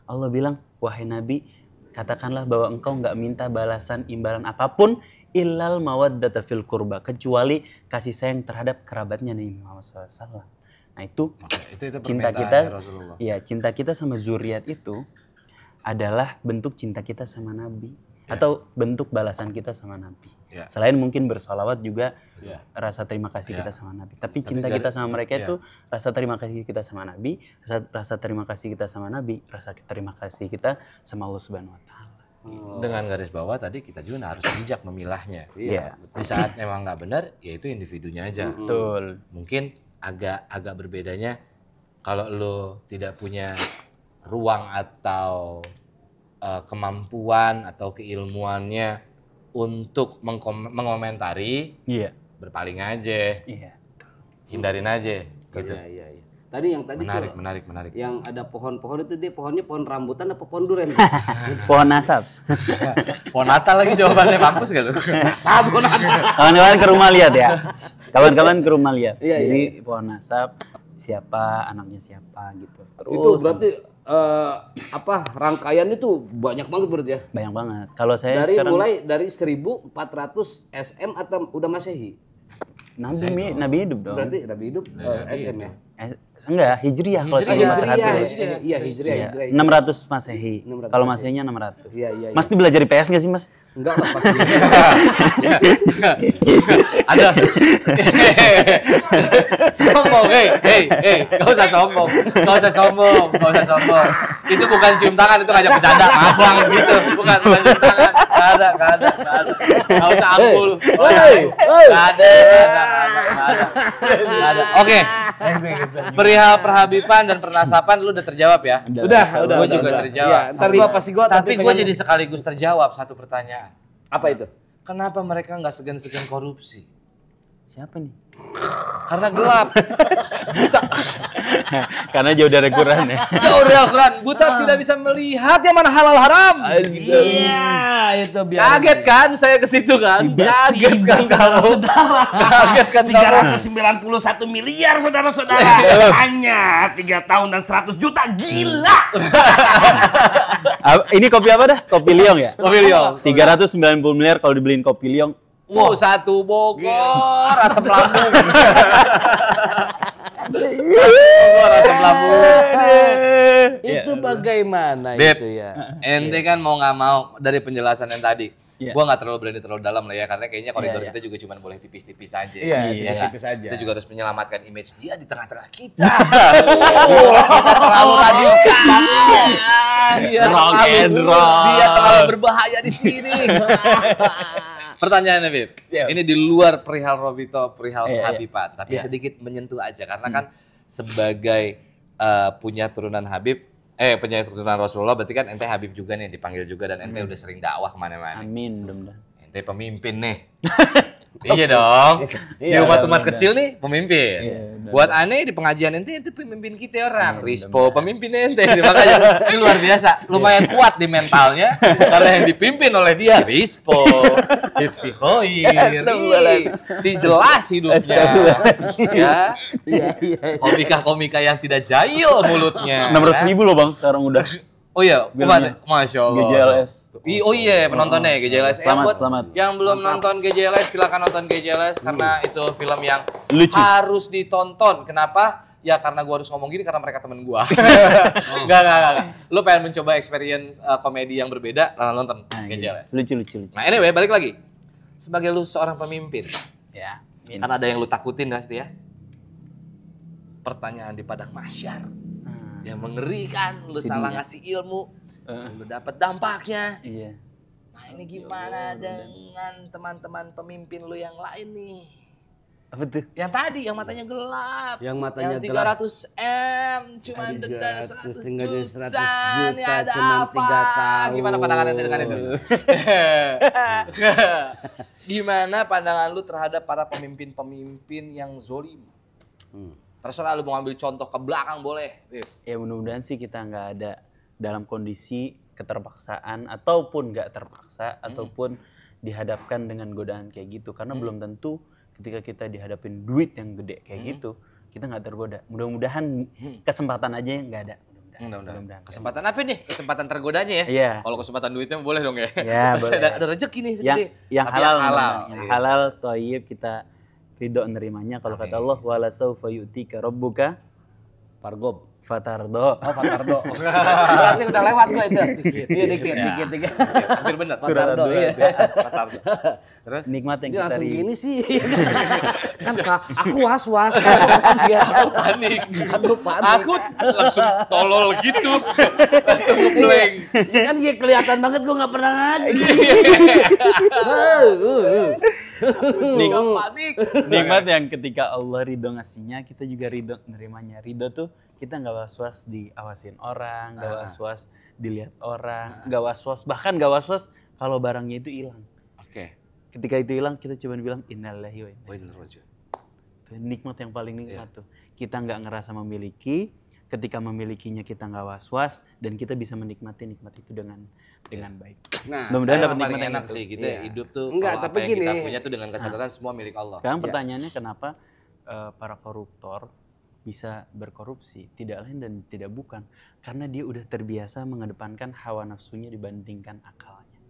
Allah bilang, wahai Nabi, katakanlah bahwa engkau nggak minta balasan imbalan apapun illal mawaddata fil qurba, kecuali kasih sayang terhadap kerabatnya Nabi Muhammad SAW. Nah itu Itu cinta permintaannya kita, Rasulullah. ya cinta kita sama zuriat itu adalah bentuk cinta kita sama Nabi, atau bentuk balasan kita sama Nabi. Ya. Selain mungkin bersolawat juga Ya. rasa terima kasih Ya. kita sama Nabi. Tapi cinta dari- kita sama mereka ya. itu rasa terima kasih kita sama Nabi, rasa terima kasih kita sama Nabi, rasa terima kasih kita sama Allah Subhanahu Wa Taala. Dengan garis bawah tadi kita juga harus bijak memilahnya. Iya, Di saat memang nggak benar, ya itu individunya aja. betul. Mungkin agak berbedanya kalau lo tidak punya ruang atau kemampuan atau keilmuannya untuk mengomentari, Iya, berpaling aja, iya. hindarin aja gitu. Iya. Tadi yang tadi Menarik, tuh, menarik. yang ada pohon-pohon itu dia pohonnya pohon rambutan apa pohon duren? Pohon asap. Pohon Natal lagi jawabannya, mampus gak lu? Kawan-kawan ke rumah lihat ya. Kawan-kawan ke rumah lihat. Iya, Jadi pohon asap siapa, anaknya siapa gitu. Terus Itu berarti rangkaian itu banyak banget berarti ya. banyak banget. Kalau saya Dari sekarang mulai dari 1400 SM atau udah Masehi? Nabi hidup dong. Berarti Nabi hidup SM ya. Enggak, Hijriah kalau saya Hijriah. perhatikan. Iya, Hijriah. 600 Masehi. 600 Kalau Masehi. Masehnya 600. Iya. Mas ini belajar di PS nggak sih, Mas? Enggak lah pasti. Ada. Sombong, hei, gak usah sombong. Itu bukan cium tangan, itu ngajak bercanda. Maaf bang, gitu. Bukan cium tangan. Gak ada. Gak usah angkul. Gak ada. Oke. Perihal perhabiban dan pernasapan lu udah terjawab ya? Udah. Gue juga terjawab. Iya, ntar gua pasti gua Tapi gue pengen- jadi sekaligus terjawab satu pertanyaan. Apa itu? Kenapa mereka nggak segan-segan korupsi? Siapa nih? Karena gelap. Karena jauh dari Quran ya. Jauh dari Al-Quran. Buta tidak bisa melihat yang mana halal haram. Iya, itu biar Kaget kan saya ke situ kan? Kaget kan kamu? Kaget kan kamu? 391 miliar saudara-saudara. Hanya 3 tahun dan 100 juta. Gila. Ini kopi apa dah? Kopi Liong ya? Kopi Liong. 390 miliar kalau dibeliin kopi Liong. Wow, satu Bogor, asam lambung. Bogor, asam lambung. itu bagaimana Beb, itu ya? ente kan mau nggak mau dari penjelasan yang tadi. Iya. Gua nggak terlalu berani terlalu dalam lah ya, karena kayaknya koridor Iya. kita juga cuma boleh tipis-tipis aja. Iya, nggak? tipis aja. Kita juga harus menyelamatkan image dia di tengah-tengah kita. Kita terlalu radikal. Dia Rock and roll. Dia terlalu berbahaya di sini. Pertanyaannya, Bib. Siap. Ini di luar perihal Robito, perihal Iya, iya. Habiban, tapi Iya. sedikit menyentuh aja karena kan sebagai punya turunan Habib, penyayang keturunan Rasulullah, berarti kan ente Habib juga nih, dipanggil juga dan ente udah sering dakwah kemana-mana. Amin, mudah-mudahan. Ente pemimpin nih. Iya dong. Di umat-umat kecil nih pemimpin. Buat aneh di pengajian ente pemimpin kita orang. Rispo pemimpin ente. Makanya ini luar biasa. Lumayan kuat di mentalnya karena yang dipimpin oleh dia Rispo, Hizfi Khair. Si jelas hidupnya. Ya. Komika-komika yang tidak jahil mulutnya. 600.000 loh Bang sekarang udah. Oh iya, Masya Allah. GJLS. Oh iya, penontonnya GJLS. Selamat. Yang belum nonton GJLS, silakan nonton GJLS karena itu film yang Lucu. harus ditonton. Kenapa? Ya karena gua harus ngomong gini karena mereka temen gua. Enggak. Lu pengen mencoba experience komedi yang berbeda, nonton GJLS. Lucu. Nah, anyway, balik lagi. Sebagai lu seorang pemimpin, Ya. kan ada yang lu takutin pasti ya. Pertanyaan di padang mahsyar yang mengerikan, lu salah ngasih ilmu, lu dapat dampaknya. Iya. Nah ini gimana dengan teman-teman pemimpin lu yang lain nih? Apa tuh? Yang tadi, yang matanya gelap. Yang matanya yang gelap. 300M, cuma denda 100 juta. 100 juta, Ini ada cuman apa? 3 tahun. Gimana pandangan ente dengan itu? Gimana pandangan lu terhadap para pemimpin-pemimpin yang zolim? Terserah lu mau ambil contoh ke belakang boleh. Ya mudah-mudahan sih kita nggak ada dalam kondisi keterpaksaan ataupun nggak terpaksa ataupun dihadapkan dengan godaan kayak gitu karena belum tentu ketika kita dihadapin duit yang gede kayak gitu kita nggak tergoda. Mudah-mudahan kesempatan aja yang nggak ada. Mudah-mudahan. Kesempatan apa nih? Kesempatan tergodanya ya? Iya. Kalau kesempatan duitnya boleh dong ya? Ya, Pasti boleh. ada rezeki nih segede. Yang Tapi halal, Iya. halal, thayyib kita ridho nerimanya. Kalau kata Allah wala saufa yu'tika rabbuka Pargob. fatardo. Oh, Fatardo. Berarti udah lewat gua itu. Iya, dikit. Hampir benar. Fatardo, iya. Fatardo. Terus? Nikmat yang Dia kita langsung ridho. gini sih. Kan aku was-was. Dia Panik. Aku panik. Aku langsung tolol gitu. Langsung ngeblank. Kan ya kelihatan banget gua nggak pernah ngaji. Panik. Nikmat yang ketika Allah ridho ngasihnya, kita juga ridho nerimanya. Ridho tuh kita nggak was-was diawasin orang, nggak was-was dilihat orang, nggak was-was, bahkan nggak was-was kalau barangnya itu hilang. Oke. Ketika itu hilang, kita cuma bilang innalillahi wa inna Wah, ini rojo. Itu nikmat yang paling nikmat tuh. Kita nggak ngerasa memiliki, ketika memilikinya kita nggak was-was dan kita bisa menikmati nikmat itu dengan baik. Nah, Mudah-mudahan dapat Paling nikmat yang enak itu. sih kita Iya. hidup tuh. Enggak, kalau tapi apa yang kita gini. punya tuh dengan kesadaran semua milik Allah. Sekarang pertanyaannya kenapa para koruptor bisa berkorupsi? Tidak lain dan tidak bukan karena dia udah terbiasa mengedepankan hawa nafsunya dibandingkan akalnya.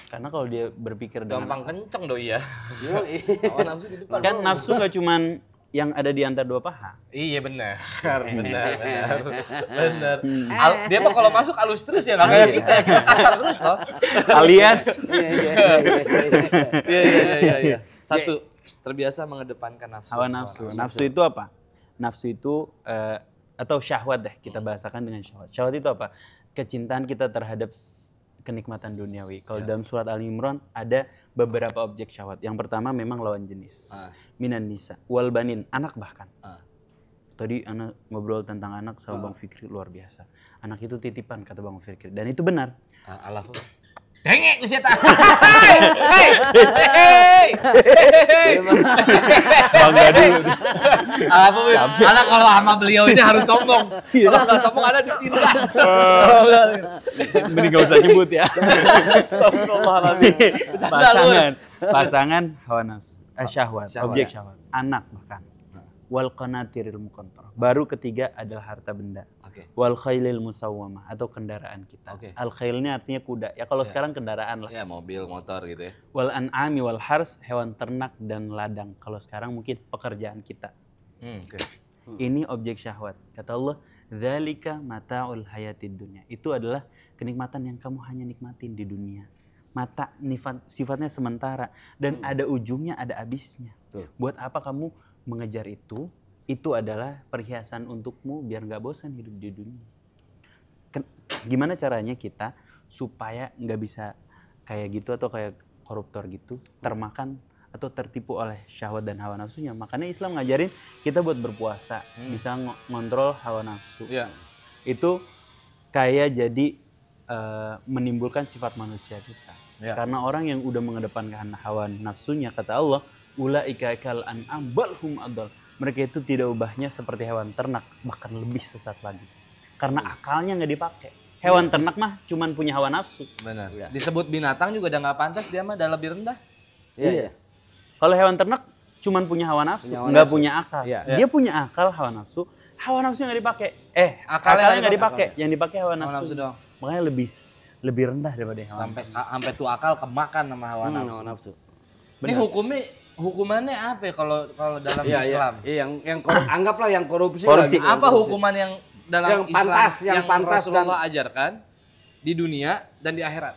Karena kalau dia berpikir dengan Gampang kenceng doi ya. Hawa nafsu di depan. kan nafsu gak cuman yang ada di antara dua paha. Iya benar. Benar. Dia mah kalau masuk halus terus ya, nggak kayak kita kasar terus loh. Alias Iya. Satu, terbiasa mengedepankan nafsu. hawa nafsu. Nafsu itu apa? Nafsu itu atau syahwat deh kita bahasakan dengan syahwat. Syahwat itu apa? Kecintaan kita terhadap kenikmatan duniawi. Kalau dalam surat Al Imran ada beberapa objek syahwat. Yang pertama memang lawan jenis. Minan nisa, wal banin, anak bahkan. Tadi anak ngobrol tentang anak sama Bang Fikri luar biasa. Anak itu titipan kata Bang Fikri dan itu benar. Alaf. Dengek ku setan. Hei. Bangga dulu. Apa anak kalau sama beliau ini harus sombong. Kalau nggak sombong ada ditindas. Mending gak usah nyebut ya. Pasangan hawa nafsu, syahwat, objek syahwat, anak bahkan. Wal qanatiril muqantarah. Baru ketiga adalah harta benda. Wal khailil musawwamah atau kendaraan kita. Al khail ini artinya kuda. Ya kalau sekarang kendaraan lah. Ya mobil, motor gitu ya. Wal an'ami wal hars, hewan ternak dan ladang. Kalau sekarang mungkin pekerjaan kita. Ini objek syahwat. Kata Allah, dzalika mata'ul hayatid dunya. Itu adalah kenikmatan yang kamu hanya nikmatin di dunia. Mata sifatnya sementara dan ada ujungnya, ada habisnya. Buat apa kamu mengejar itu? Itu adalah perhiasan untukmu biar nggak bosan hidup di dunia. Gimana caranya kita supaya nggak bisa kayak gitu atau kayak koruptor gitu, termakan atau tertipu oleh syahwat dan hawa nafsunya? Makanya Islam ngajarin kita buat berpuasa, bisa ngontrol hawa nafsu. itu kayak jadi menimbulkan sifat manusia kita. Ya. Karena orang yang udah mengedepankan hawa nafsunya, kata Allah, ulaika kal an'am bal hum adall. Mereka itu tidak ubahnya seperti hewan ternak, bahkan lebih sesat lagi. Karena akalnya nggak dipakai. Hewan ternak mah cuman punya hawa nafsu. Benar. Iya. Disebut binatang juga udah nggak pantas, dia mah udah lebih rendah. Iya. Kalau hewan ternak cuman punya hawa nafsu, Punya hawa nggak nafsu. punya akal. Iya. Dia punya akal, hawa nafsu nggak dipakai. Akalnya Akalnya nggak dipakai, yang dipakai hawa Hawa nafsu nafsu. doang. Makanya lebih rendah daripada hewan. Sampai tuh akal kemakan sama hawa nafsu. Hawa nafsu. Ini hukumannya apa ya kalau dalam Iya, Islam? Iya, yang anggaplah yang korupsi. Korupsi. lah. Apa hukuman yang dalam Yang Islam pantas, yang pantas Rasulullah ajarkan di dunia dan di akhirat?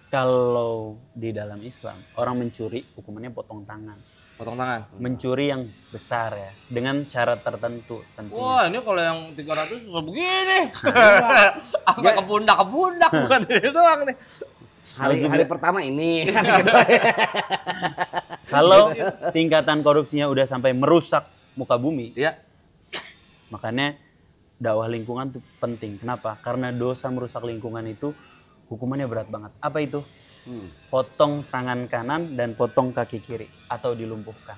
Kalau di dalam Islam, orang mencuri hukumannya potong tangan. Potong tangan. Mencuri yang besar ya, dengan syarat tertentu tentunya. Wah, ini kalau yang 300 susah begini. Sampai ke pundak bukan ini doang nih. Hari pertama ini. Kalau tingkatan korupsinya udah sampai merusak muka bumi, Iya. makanya dakwah lingkungan itu penting. Kenapa? Karena dosa merusak lingkungan itu hukumannya berat banget. Apa itu? Potong tangan kanan dan potong kaki kiri atau dilumpuhkan.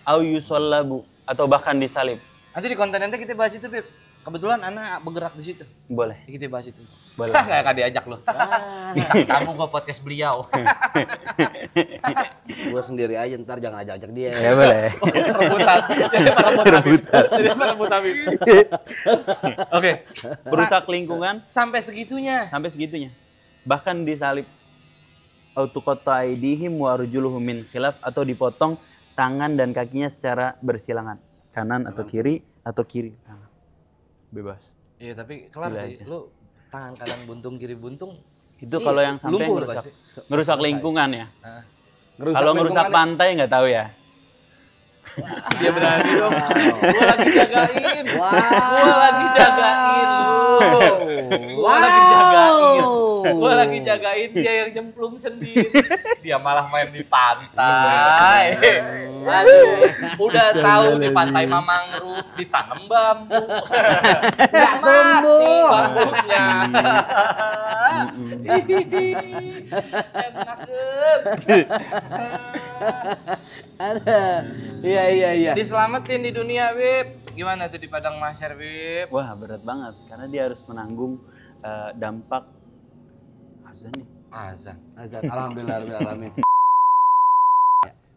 Au yusallabu atau bahkan disalib. Nanti di konten nanti kita bahas itu, Bib. Kebetulan anak bergerak di situ. Boleh. Kita bahas itu. Boleh. Nggak akan diajak loh. Kamu gua podcast beliau. Gua sendiri aja, ntar jangan ajak-ajak dia. Ya boleh. Rebutan. Jadi rebutan, Bib. Oke. Merusak lingkungan Sampai segitunya. sampai segitunya. Bahkan disalib. Au tuqatta aydihim wa arjuluhum min khilaf atau dipotong tangan dan kakinya secara bersilangan. Kanan atau kiri kanan. Bebas. Iya, tapi kelar Gila sih. aja. Lu tangan kanan buntung, kiri buntung. Itu Sih, kalau yang sampai lumpuh lu merusak, pasti. merusak lingkungan ya. Ah. Kalau merusak pantai nggak tahu ya. Dia berani dong. Gua lagi jagain. Wow. Gua lagi jagain lu. Gua lagi jagain dia yang nyemplung sendiri. Dia malah main di pantai. Aduh, udah tahu di pantai mangrove ditanam bambu. Nggak mati bambunya. Enak Iya. Diselamatin di dunia, Bib. Gimana tuh di padang mahsyar, Bib? Wah berat banget karena dia harus menanggung dampak azan nih. Azan. Alhamdulillah alamin.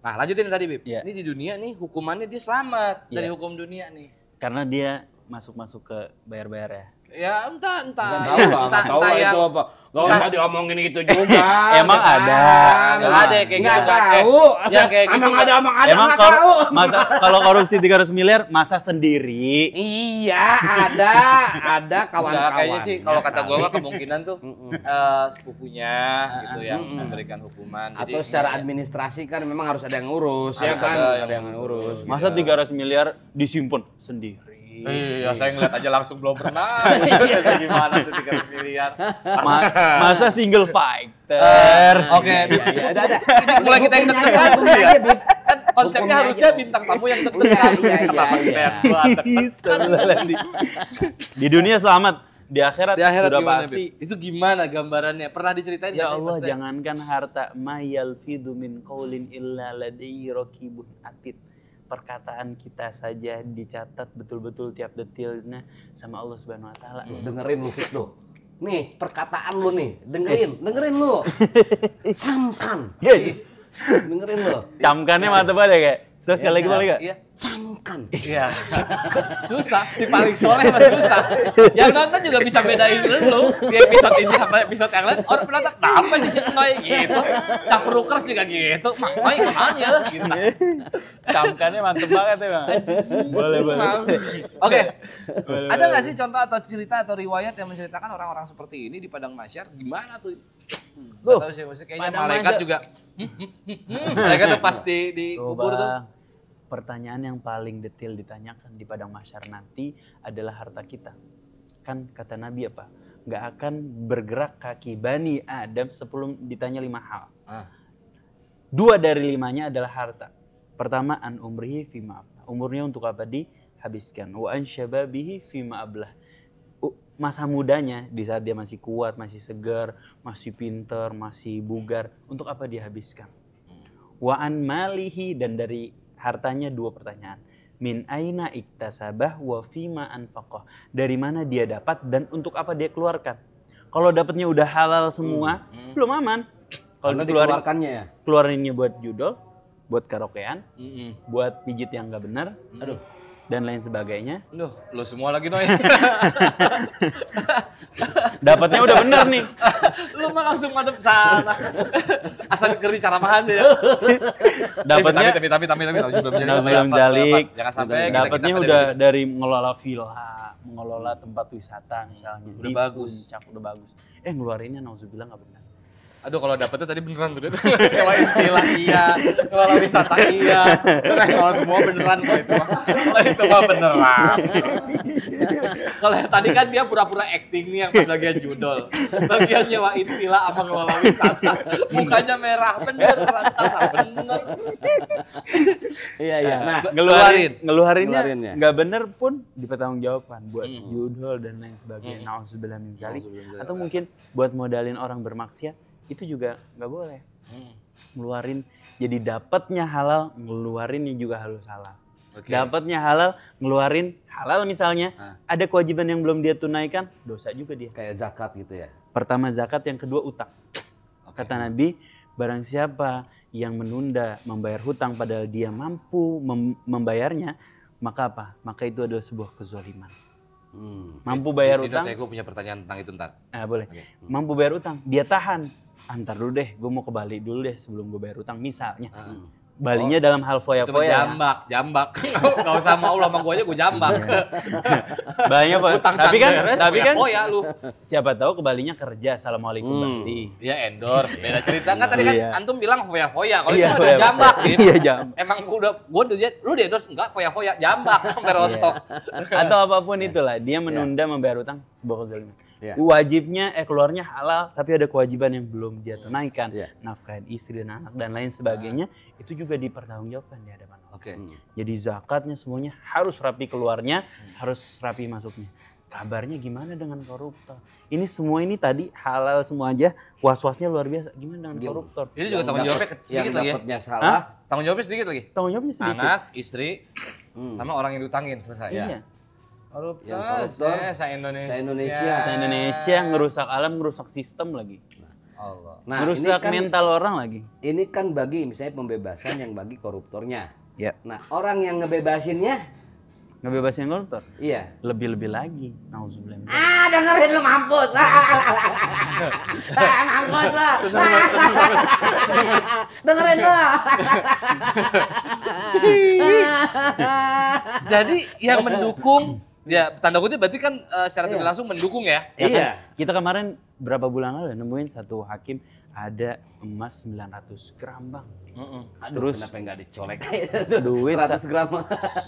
Nah, lanjutin tadi, Bib. Iya. Ini di dunia nih hukumannya dia selamat dari Iya. hukum dunia nih. Karena dia masuk ke bayar-bayar ya. Ya entah. Nggak tahu lah yang itu apa. Gak usah diomongin gitu juga. Emang ada. nggak ada kayak gitu Nggak kan. tahu. Yang kayak gitu Emang nggak- ada, emang ada. Emang nggak tahu. kalau korupsi 300 miliar masa sendiri? Iya, ada kawan-kawan. Enggak, kayaknya sih kalau kata gua mah kemungkinan tuh sepupunya gitu yang memberikan hukuman. Atau secara administrasi kan memang harus ada yang ngurus, ya Harus kan? ada Ada yang yang ngurus. Masa 300 miliar disimpan sendiri? Iya, saya ngeliat aja langsung belum pernah. Saya gimana tuh 300 miliar. Masa single fighter? Oke, Bib. Ada. Mulai kita yang deg-degan ya. Kan konsepnya Hukumnya harusnya aja. bintang tamu yang deg-degan. Iya. Kenapa kita yang buat deg-degan? Astagfirullahaladzim. Di dunia selamat, di akhirat, Di akhirat sudah gimana, pasti. Bib? Itu gimana gambarannya? Pernah diceritain nggak Ya sih, Allah, maksudnya? jangankan harta, mayal fidu min qaulin illa ladaihi raqibun atid. Perkataan kita saja dicatat betul-betul tiap detilnya sama Allah Subhanahu wa taala. Dengerin lu Fit lu. Nih, perkataan lu nih. Dengerin lu. Camkan. Yes. Dengerin lu. Camkannya mantep aja kayak. So, sekali lagi boleh gak? Iya. Camkan. Iya. Susah, si paling soleh masih susah. Yang nonton juga bisa bedain lu di episode ini sama episode yang lain. Orang penonton, apa di sini Noy gitu. Caprukers juga gitu. Mang Noy kemana ya? Gitu. Camkannya mantep banget ya, Bang. Boleh. Oke. Boleh, Ada boleh. nggak sih contoh atau cerita atau riwayat yang menceritakan orang-orang seperti ini di padang mahsyar? Gimana tuh? Nggak tahu sih, maksudnya kayaknya Padang malaikat mahsyar. juga. Malaikat tuh pas di Tuh, kubur tuh. Bang. Pertanyaan yang paling detail ditanyakan di padang mahsyar nanti adalah harta kita. Kan kata Nabi apa? Nggak akan bergerak kaki Bani Adam sebelum ditanya 5 hal. Ah. 2 dari 5-nya adalah harta. Pertama, an umrihi fima afna. Umurnya untuk apa habiskan. Wa an syababihi fima ablah. Masa mudanya di saat dia masih kuat, masih segar, masih pinter, masih bugar, untuk apa dia habiskan? Wa an malihi, dan dari hartanya 2 pertanyaan. Min aina iktasabah wa fima anfaqah. Dari mana dia dapat dan untuk apa dia keluarkan? Kalau dapatnya udah halal semua, belum aman. Kalau dikeluarkannya ya. keluarinnya buat judol, buat karaokean, buat pijit yang nggak benar, dan lain sebagainya. Duh, lo semua lagi Noy. Dapatnya udah bener nih. Lu mah langsung madep sana. Asal keri caramahan sih ya. Dapatnya belum jalik. Jangan sampai Dapatnya udah dari mengelola villa, mengelola tempat wisata misalnya. Udah di bagus. Puncak, udah bagus. Ngeluarinnya nauzubillah nggak benar. Aduh, kalau dapetnya tadi beneran tuh. Nyewain villa iya, kalau wisata iya. Terus kalau semua beneran kok itu. Kalau itu mah beneran. Kalau yang tadi kan dia pura-pura acting nih yang pas bagian judol. Bagian nyewain villa sama ngelola wisata. Mukanya merah, bener. Bener. Iya, iya. Nah, Ngeluarinnya Ngeluarinnya. nggak bener pun dipertanggungjawabkan buat judol dan lain sebagainya. Nauzubillah min dzalik. Atau mungkin buat modalin orang bermaksiat, itu juga nggak boleh. Ngeluarin, jadi dapatnya halal, ngeluarinnya juga harus halal. Dapatnya halal, ngeluarin halal misalnya, ada kewajiban yang belum dia tunaikan, dosa juga dia. kayak zakat gitu ya. Pertama zakat, yang kedua utang. Kata Nabi, barang siapa yang menunda membayar hutang padahal dia mampu membayarnya, maka apa? Maka itu adalah sebuah kezaliman. Mampu bayar utang. Gue punya pertanyaan tentang itu ntar. Boleh. Mampu bayar utang, dia tahan. Antar dulu deh, gue mau ke Bali dulu deh sebelum gue bayar utang misalnya. Balinya dalam hal Itu foya-foya. jambak. Gak usah mau lu sama gue aja, gue jambak. Banyak Pak. Utang Tapi kan foya lu. siapa tahu ke Balinya kerja. Assalamualaikum Bali. Iya, endorse, beda cerita. Nggak tadi kan Iya. antum bilang foya-foya. Kalau Iya, itu udah foya-foya. jambak gitu. Iya, jambak. Emang lu di endorse enggak foya-foya, jambak sampai rontok. Atau apapun itulah, dia menunda membayar utang, sebuah kezaliman. Iya. Wajibnya keluarnya halal, tapi ada kewajiban yang belum dia tunaikan. Iya. Nafkahin istri dan anak dan lain sebagainya, itu juga dipertanggungjawabkan di hadapan Allah. Oke. Jadi zakatnya semuanya harus rapi keluarnya, harus rapi masuknya. Kabarnya gimana dengan koruptor? Ini semua ini tadi halal semua aja, was-wasnya luar biasa. Gimana dengan koruptor? Ini juga tanggung jawabnya sedikit lagi ya. Dapatnya salah. Tanggung jawabnya sedikit lagi. Tanggung jawabnya sedikit. Anak, istri, sama orang yang diutangin selesai. Iya. Koruptor, koruptor, se-Indonesia. Se-Indonesia ngerusak alam, ngerusak sistem lagi. Allah. Nah, Ngerusak mental orang lagi. Ini kan bagi misalnya pembebasan yang bagi koruptornya. Ya. Nah, orang yang ngebebasinnya, Ngebebasin koruptor. iya. Lebih-lebih lagi. Nauzubillah. Dengerin lu mampus. Mampus lu. Dengerin lu. Jadi yang mendukung, ya tanda kutip berarti kan secara tidak langsung mendukung ya. Ya kan, Iya. kita kemarin berapa bulan lalu nemuin satu hakim ada emas 900 gram bang. Aduh, Terus kenapa nggak dicolek? duit 100 gram.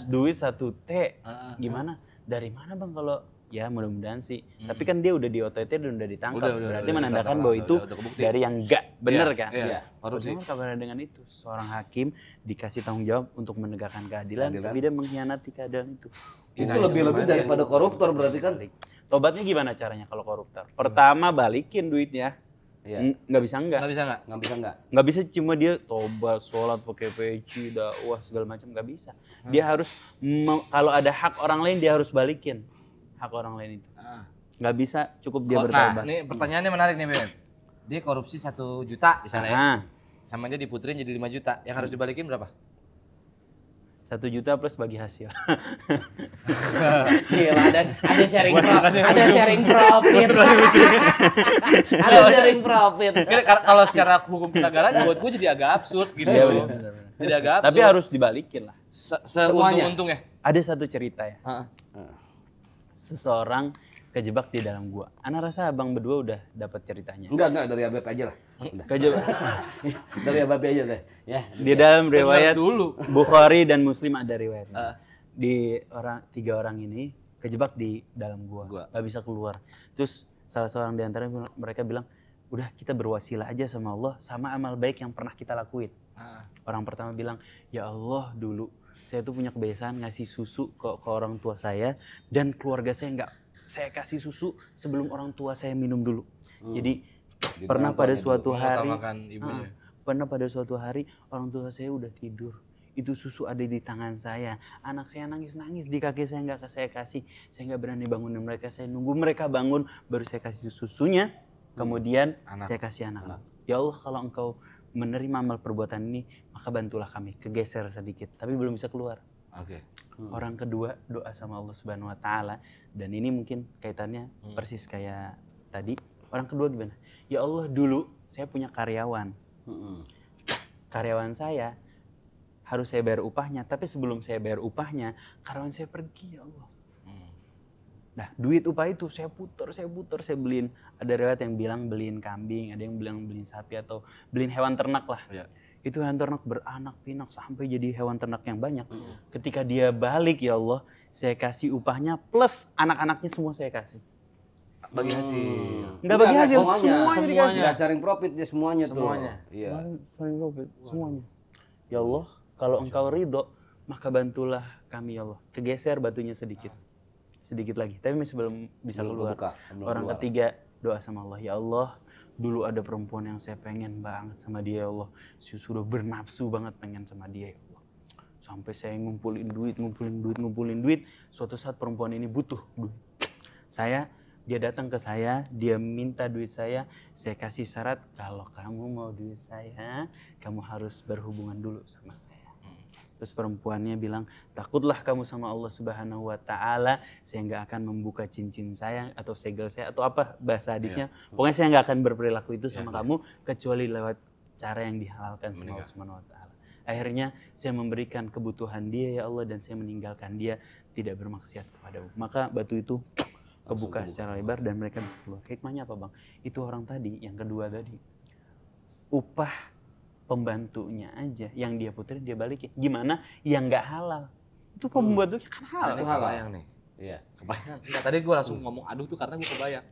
duit 1 T. Gimana? Dari mana bang kalau ya mudah-mudahan sih. Tapi kan dia udah di OTT dan udah ditangkap. Berarti menandakan bahwa itu kebukti. dari yang enggak bener kan. Iya. Korupsi. Bagaimana kabarnya dengan itu? Seorang hakim dikasih tanggung jawab untuk menegakkan keadilan, tapi dia mengkhianati keadilan itu. Itu lebih-lebih daripada koruptor berarti kan? Tobatnya gimana caranya kalau koruptor? Pertama balikin duitnya. Iya. Nggak bisa enggak. Nggak bisa nggak? Nggak bisa nggak? Nggak bisa cuma dia tobat, sholat, pakai peci, dakwah segala macam, nggak bisa. Dia harus kalau ada hak orang lain dia harus balikin hak orang lain itu. Nggak bisa cukup dia Nah, bertobat. ini pertanyaannya menarik nih Beb. Dia korupsi 1 juta misalnya ya. Nah, Sama dia diputerin jadi 5 juta. Yang harus dibalikin berapa? 1 juta plus bagi hasil. Gila, ada sharing Gua suka dia ada ujung. sharing profit. Ada sharing profit. Kalau secara hukum kenegaraan buat gue jadi agak absurd gitu. Iya, benar. Jadi agak absurd. Tapi harus dibalikin lah. Seuntung-untung ya. Ada satu cerita ya. Heeh. Seseorang kejebak di dalam gua. Ana rasa abang berdua udah dapat ceritanya. Enggak, dari Abeb aja lah. Udah. Kejebak Dari Abeb aja deh. Ya. di dalam riwayat dulu. Bukhari dan Muslim ada riwayatnya. Di 3 orang ini kejebak di dalam gua. Gak bisa keluar. Terus salah seorang di antara mereka bilang, udah kita berwasilah aja sama Allah sama amal baik yang pernah kita lakuin. Orang pertama bilang, ya Allah dulu saya tuh punya kebiasaan ngasih susu ke orang tua saya, dan keluarga saya nggak saya kasih susu sebelum orang tua saya minum dulu. Jadi pernah pada suatu hari, Mengutamakan ibunya. pernah pada suatu hari orang tua saya udah tidur. Itu susu ada di tangan saya. Anak saya nangis-nangis di kaki saya, nggak saya kasih. Saya nggak berani bangunin mereka. Saya nunggu mereka bangun, baru saya kasih susunya. Kemudian saya kasih anak. Ya Allah, kalau engkau menerima amal perbuatan ini, maka bantulah kami. Kegeser sedikit, tapi belum bisa keluar. Oke. Orang kedua doa sama Allah Subhanahu Wa Taala, dan ini mungkin kaitannya persis kayak tadi. Orang kedua gimana? Ya Allah, dulu saya punya karyawan. Karyawan saya harus saya bayar upahnya, tapi sebelum saya bayar upahnya, karyawan saya pergi, ya Allah. Nah, duit upah itu saya putar, saya beliin. Ada riwayat yang bilang beliin kambing, ada yang bilang beliin sapi atau beliin hewan ternak lah. Iya. Itu hewan ternak beranak pinak sampai jadi hewan ternak yang banyak. Ketika dia balik, ya Allah, saya kasih upahnya plus anak-anaknya semua saya kasih. Bagi hasil. Enggak bagi hasil, semuanya semuanya dikasih. Nggak sharing profit ya semuanya tuh. Semuanya. Iya. Saling profit, semuanya. Ya Allah, kalau engkau ridho, maka bantulah kami, ya Allah. Kegeser batunya sedikit. Sedikit lagi, tapi masih belum bisa keluar. Orang ketiga doa sama Allah, ya Allah, dulu ada perempuan yang saya pengen banget sama dia, ya Allah. Saya sudah bernafsu banget pengen sama dia, ya Allah. Sampai saya ngumpulin duit. Suatu saat perempuan ini butuh duit. Dia datang ke saya, dia minta duit saya kasih syarat, kalau kamu mau duit saya, kamu harus berhubungan dulu sama saya. Terus perempuannya bilang, takutlah kamu sama Allah Subhanahu Wa Taala, saya nggak akan membuka cincin saya atau segel saya atau apa bahasa hadisnya. Pokoknya saya nggak akan berperilaku itu sama kamu kecuali lewat cara yang dihalalkan sama Allah Subhanahu Wa Taala. Akhirnya saya memberikan kebutuhan dia, ya Allah, dan saya meninggalkan dia tidak bermaksiat kepadamu. Maka batu itu kebuka secara lebar dan mereka bisa keluar. Hikmahnya apa, Bang? Itu orang tadi, yang kedua tadi, upah pembantunya aja yang dia puterin dia balikin. Gimana yang nggak halal? Itu pembantunya kan halal. Ini kebayang nih. Iya. Kebayang. Nah, tadi gue langsung ngomong aduh tuh karena gue kebayang.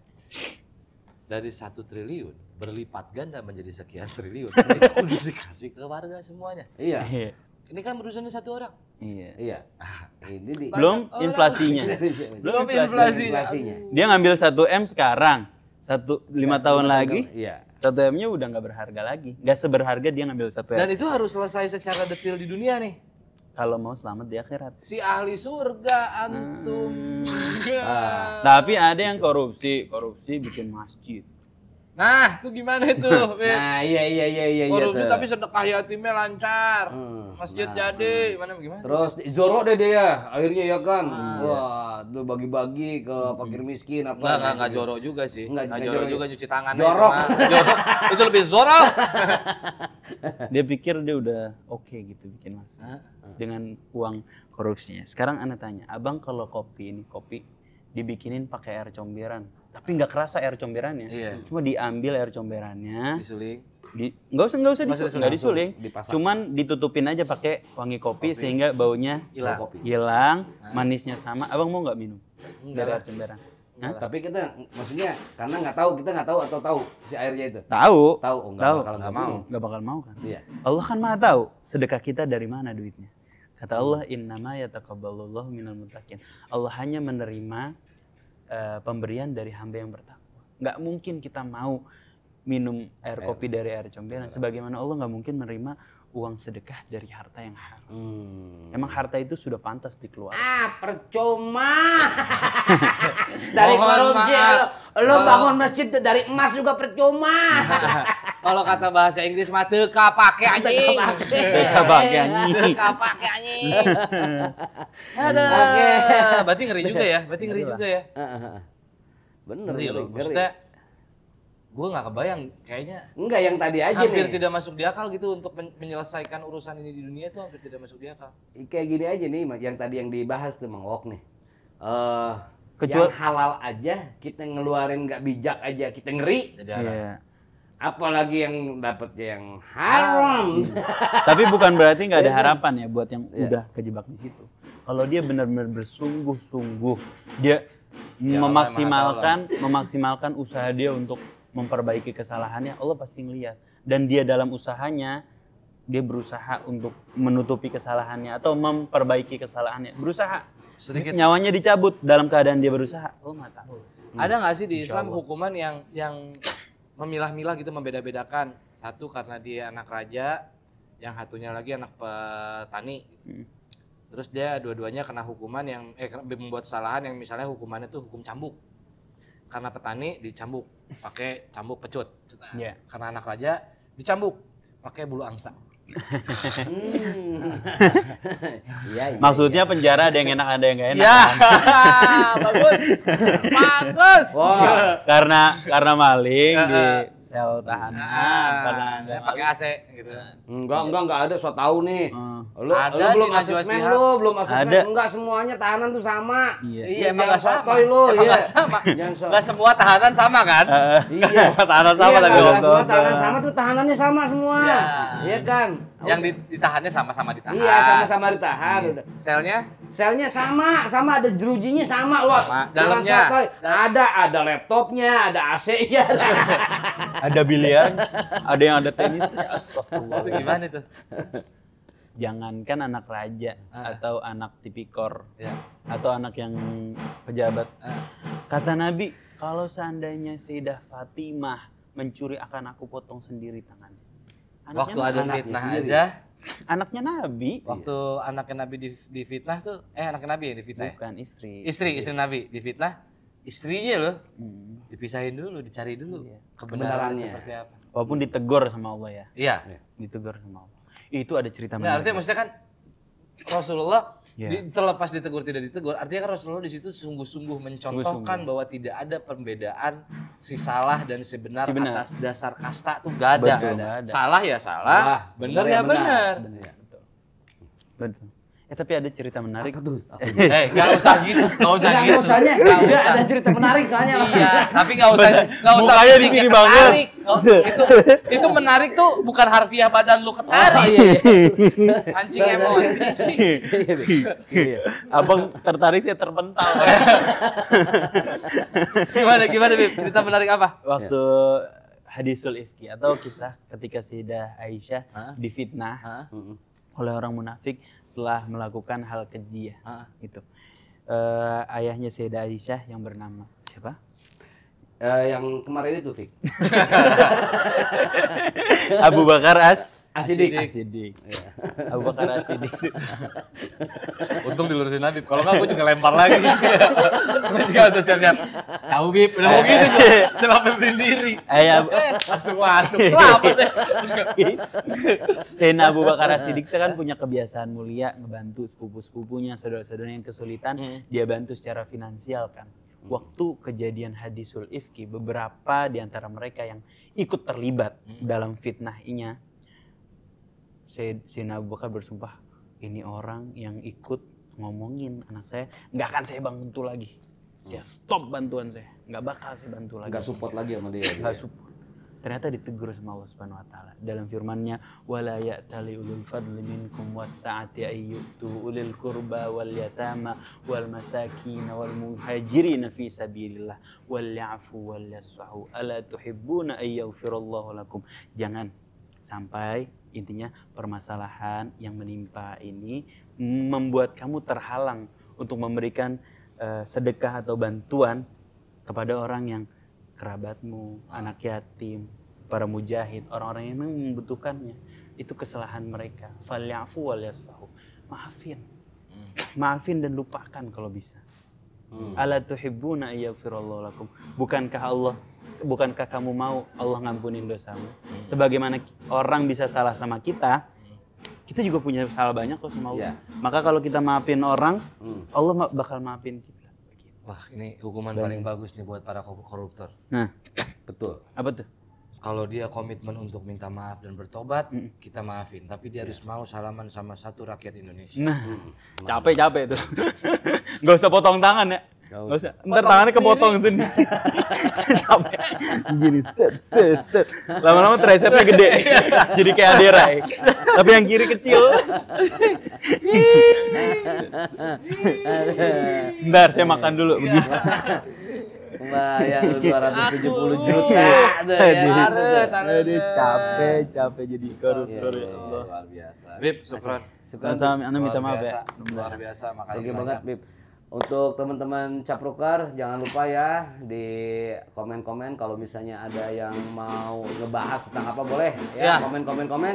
Dari 1 triliun berlipat ganda menjadi sekian triliun. Itu udah dikasih ke warga semuanya. Iya. Ini kan berurusannya 1 orang. Iya. Iya. Ini Belum inflasinya. Belum inflasi. inflasinya. Dia ngambil 1 M sekarang. 5 tahun lagi, Iya. 1 M-nya udah nggak berharga lagi. Nggak seberharga dia ngambil 1 M. Dan itu harus selesai secara detail di dunia nih. Kalau mau selamat di akhirat. Si ahli surga antum. Tapi ada yang korupsi bikin masjid. Nah, itu gimana itu? Nah, iya. Korupsi tuh. tapi sedekah yatimnya lancar. Masjid jadi, gimana? Terus Zoro deh dia, akhirnya ya kan. Wah, tuh bagi-bagi ke fakir miskin apa. Enggak jorok juga sih. Nggak Enggak jorok juga nyuci tangan. Jorok. Jorok. Itu lebih zorok. Dia pikir dia udah oke gitu bikin masjid dengan uang korupsinya. Sekarang Ana tanya, Abang kalau kopi dibikinin pakai air comberan, tapi nggak kerasa air comberannya. Iya. Cuma diambil air comberannya, Disuling. nggak usah disuling, cuman ditutupin aja pakai wangi kopi sehingga baunya hilang, manisnya sama. Abang mau nggak minum dari air comberan? Hah? Tapi kita maksudnya karena kita nggak tahu atau tahu si airnya itu. Tahu. Nggak bakal mau kan? Iya. Allah kan Maha tahu sedekah kita dari mana duitnya. Kata Allah, innama yataqabbalullahu minal muttaqin. Allah hanya menerima pemberian dari hamba yang bertakwa. Nggak mungkin kita mau minum air kopi dari air comberan. Sebagaimana Allah nggak mungkin menerima uang sedekah dari harta yang haram. Emang harta itu sudah pantas dikeluarkan. Percuma. Dari korupsi lo bangun masjid dari emas juga percuma. Kalau kata bahasa Inggris mah teka pake anjing. Teka pake anjing. Teka pake anjing. Ada. Berarti ngeri juga ya. Bener loh. Maksudnya gue nggak kebayang kayaknya. Enggak, yang tadi aja hampir nih. tidak masuk di akal gitu untuk menyelesaikan urusan ini di dunia itu hampir tidak masuk di akal. Kayak gini aja nih, yang tadi yang dibahas tuh Mang Wok nih. Kecuali yang halal aja kita ngeluarin nggak bijak aja kita ngeri. Jadi haram. Apalagi yang dapat yang haram. Tapi bukan berarti nggak ada harapan ya buat yang udah kejebak di situ. Kalau dia benar-benar bersungguh-sungguh, dia memaksimalkan usaha dia untuk memperbaiki kesalahannya, Allah pasti ngeliat. Dan dia dalam usahanya dia berusaha untuk menutupi kesalahannya atau memperbaiki kesalahannya, berusaha Sedikit. nyawanya dicabut dalam keadaan dia berusaha, lo nggak tahu. Ada nggak sih di Islam hukuman yang memilah-milah gitu, membeda-bedakan? Satu karena dia anak raja, yang satunya lagi anak petani. Terus dia dua-duanya kena hukuman yang membuat kesalahan yang misalnya hukumannya tuh hukum cambuk. Karena petani dicambuk pakai cambuk pecut. Iya. Karena anak raja dicambuk pakai bulu angsa. Iya, Maksudnya penjara ada yang enak ada yang nggak enak. Ya, kan? bagus, bagus. Karena maling di sel tahanan, karena Pakai AC gitu. Enggak ada, so tahu nih. Lu Ada belum di Najwa asesmen Shihab. belum asesmen. Ada. Enggak semuanya tahanan tuh sama. Iya, emang nggak sama. sotoy lu, Emang iya. nggak sama. Jangan so- Nggak semua tahanan sama kan? Iya. Semua tahanan sama Iya, tapi nggak Om. semua tahanan sama tuh tahanannya sama semua. Iya. Iya kan? Yang ditahannya sama-sama ditahan. Iya, sama-sama ditahan. Udah. Selnya Selnya sama ada jerujinya sama loh. Sama. Bukan Dalamnya? sotoy. Ada laptopnya, ada AC-nya. Ada biliar, ada yang ada tenis. Astagfirullah. itu gimana itu? Jangankan anak raja atau anak tipikor Ya. atau anak yang pejabat. Ah. Kata Nabi, kalau seandainya Sayyidah Fatimah mencuri akan aku potong sendiri tangannya. Waktu ada anaknya fitnah sendiri. aja, Anaknya Nabi, waktu anaknya Nabi di fitnah tuh, anaknya Nabi yang difitnah ya? bukan istri. Istri Nabi difitnah, istrinya loh Hmm. dipisahin dulu, dicari dulu Iya. kebenarannya Kebenarannya. seperti apa. Walaupun ditegur sama Allah ya, Iya. ditegur sama Allah. Itu ada cerita Nah, artinya maksudnya kan Rasulullah Iya. terlepas ditegur tidak ditegur, artinya kan Rasulullah di situ sungguh-sungguh mencontohkan Sungguh-sungguh. bahwa tidak ada perbedaan si salah dan si benar Si benar. atas dasar kasta tuh gak ada. Betul, nggak ada. Salah ya salah, benar ya benar. Betul. Betul. Tapi ada cerita menarik. Apa tuh? Nggak usah gitu, nggak usah Nggak gitu. usahnya. Nggak Iya, usah. ada cerita menarik soalnya. Iya, tapi nggak usah Mukanya di bikin sini ketarik. banget. Itu menarik tuh bukan harfiah badan lu ketarik. Anjing emosi. Iya. Abang tertarik saya terpental. Gimana Bib? Cerita menarik apa? Waktu hadisul ifki atau kisah ketika Sayyidah Aisyah Hah? difitnah Hah? oleh orang munafik telah melakukan hal keji ya. Hah? Itu. Ayahnya Sayyidah Aisyah yang bernama siapa? Yang kemarin itu, Fik. Abu Bakar Asidik. Asidik. Abu Bakar Asidik. Untung dilurusin Habib. Kalau nggak gue juga lempar lagi. Gue juga udah siap-siap. Tahu Bib, udah mau gitu gue. Nyelamatin sendiri. Langsung masuk. Selamat deh. Sayyidina Abu Bakar As-Siddiq itu kan punya kebiasaan mulia ngebantu sepupu-sepupunya, saudara-saudaranya yang kesulitan, dia bantu secara finansial kan. Waktu kejadian hadisul ifki, beberapa di antara mereka yang ikut terlibat dalam fitnahnya, Sayyidina Abu Bakar bersumpah, ini orang yang ikut ngomongin anak saya, nggak akan saya bantu lagi. Saya stop bantuan saya, nggak bakal saya bantu lagi. Enggak support lagi sama dia. Nggak support. Ternyata ditegur sama Allah Subhanahu wa taala dalam firman-Nya wala ya'tali ulul fadli minkum was-sa'ati ayyutu ulil qurba wal yatama wal masakin wal muhajirin fi sabilillah wal ya'fu wal yasfahu ala tuhibbuna ay yaghfirallahu lakum. Jangan sampai intinya permasalahan yang menimpa ini membuat kamu terhalang untuk memberikan sedekah atau bantuan kepada orang yang kerabatmu, anak yatim, para mujahid, orang-orang yang memang membutuhkannya. Itu kesalahan mereka. Falyafu wal yasfahu. Maafin. Maafin dan lupakan kalau bisa. Ala tuhibbuna ayyafirallahu lakum. Bukankah kamu mau Allah ngampunin dosamu? Sebagaimana orang bisa salah sama kita juga punya salah banyak kok sama Allah. Maka kalau kita maafin orang, Allah bakal maafin kita. Wah, ini hukuman paling bagus nih buat para koruptor. Nah, Betul. apa tuh? Kalau dia komitmen untuk minta maaf dan bertobat, kita maafin. Tapi dia harus mau salaman sama satu rakyat Indonesia. Nah, capek tuh. Gak usah potong tangan ya. Nggak Gak usah. Ntar tangannya kepotong sendiri. Capek. Gini, set. Lama-lama tricepnya gede. Jadi kayak Adera. Tapi yang kiri kecil. Bentar, saya makan dulu. Begini. Bayang 270 juta. Aduh, capek jadi koruptor ya Allah. Luar biasa. Bib, syukron. Sama-sama, Anda minta maaf ya. Luar biasa, makasih Oke banget, banyak. Bib. Untuk teman-teman Caprukar, jangan lupa ya di komen-komen kalau misalnya ada yang mau ngebahas tentang apa boleh Ya. ya, komen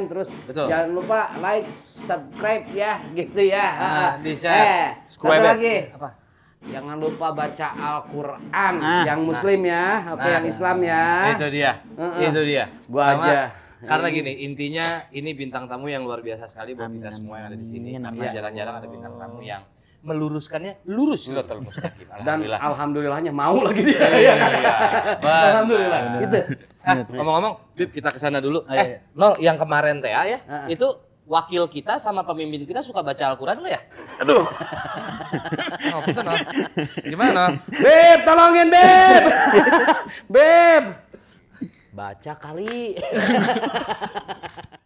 terus Betul. jangan lupa like, subscribe ya, gitu ya. Di-share. Satu lagi. Apa? Jangan lupa baca Al-Qur'an yang Nah. muslim ya, oke yang Islam ya. Itu dia. Itu dia. Gua Sama, aja. karena gini, intinya ini bintang tamu yang luar biasa sekali buat Amin, kita semua yang ada di sini. amin, Karena amin. jarang-jarang ada bintang tamu yang meluruskannya lurus Siratal Mustaqim. Dan Alhamdulillah. alhamdulillahnya mau lagi dia. Iya. Alhamdulillah. Gitu. Ngomong-ngomong, Bib, kita kesana dulu. Ayo. Nol, yang kemarin teh ya, itu wakil kita sama pemimpin kita suka baca Al-Quran nggak ya? Aduh. Oh, betul, Nol. Gimana, Nol? Beb, tolongin Beb. Beb. Baca kali.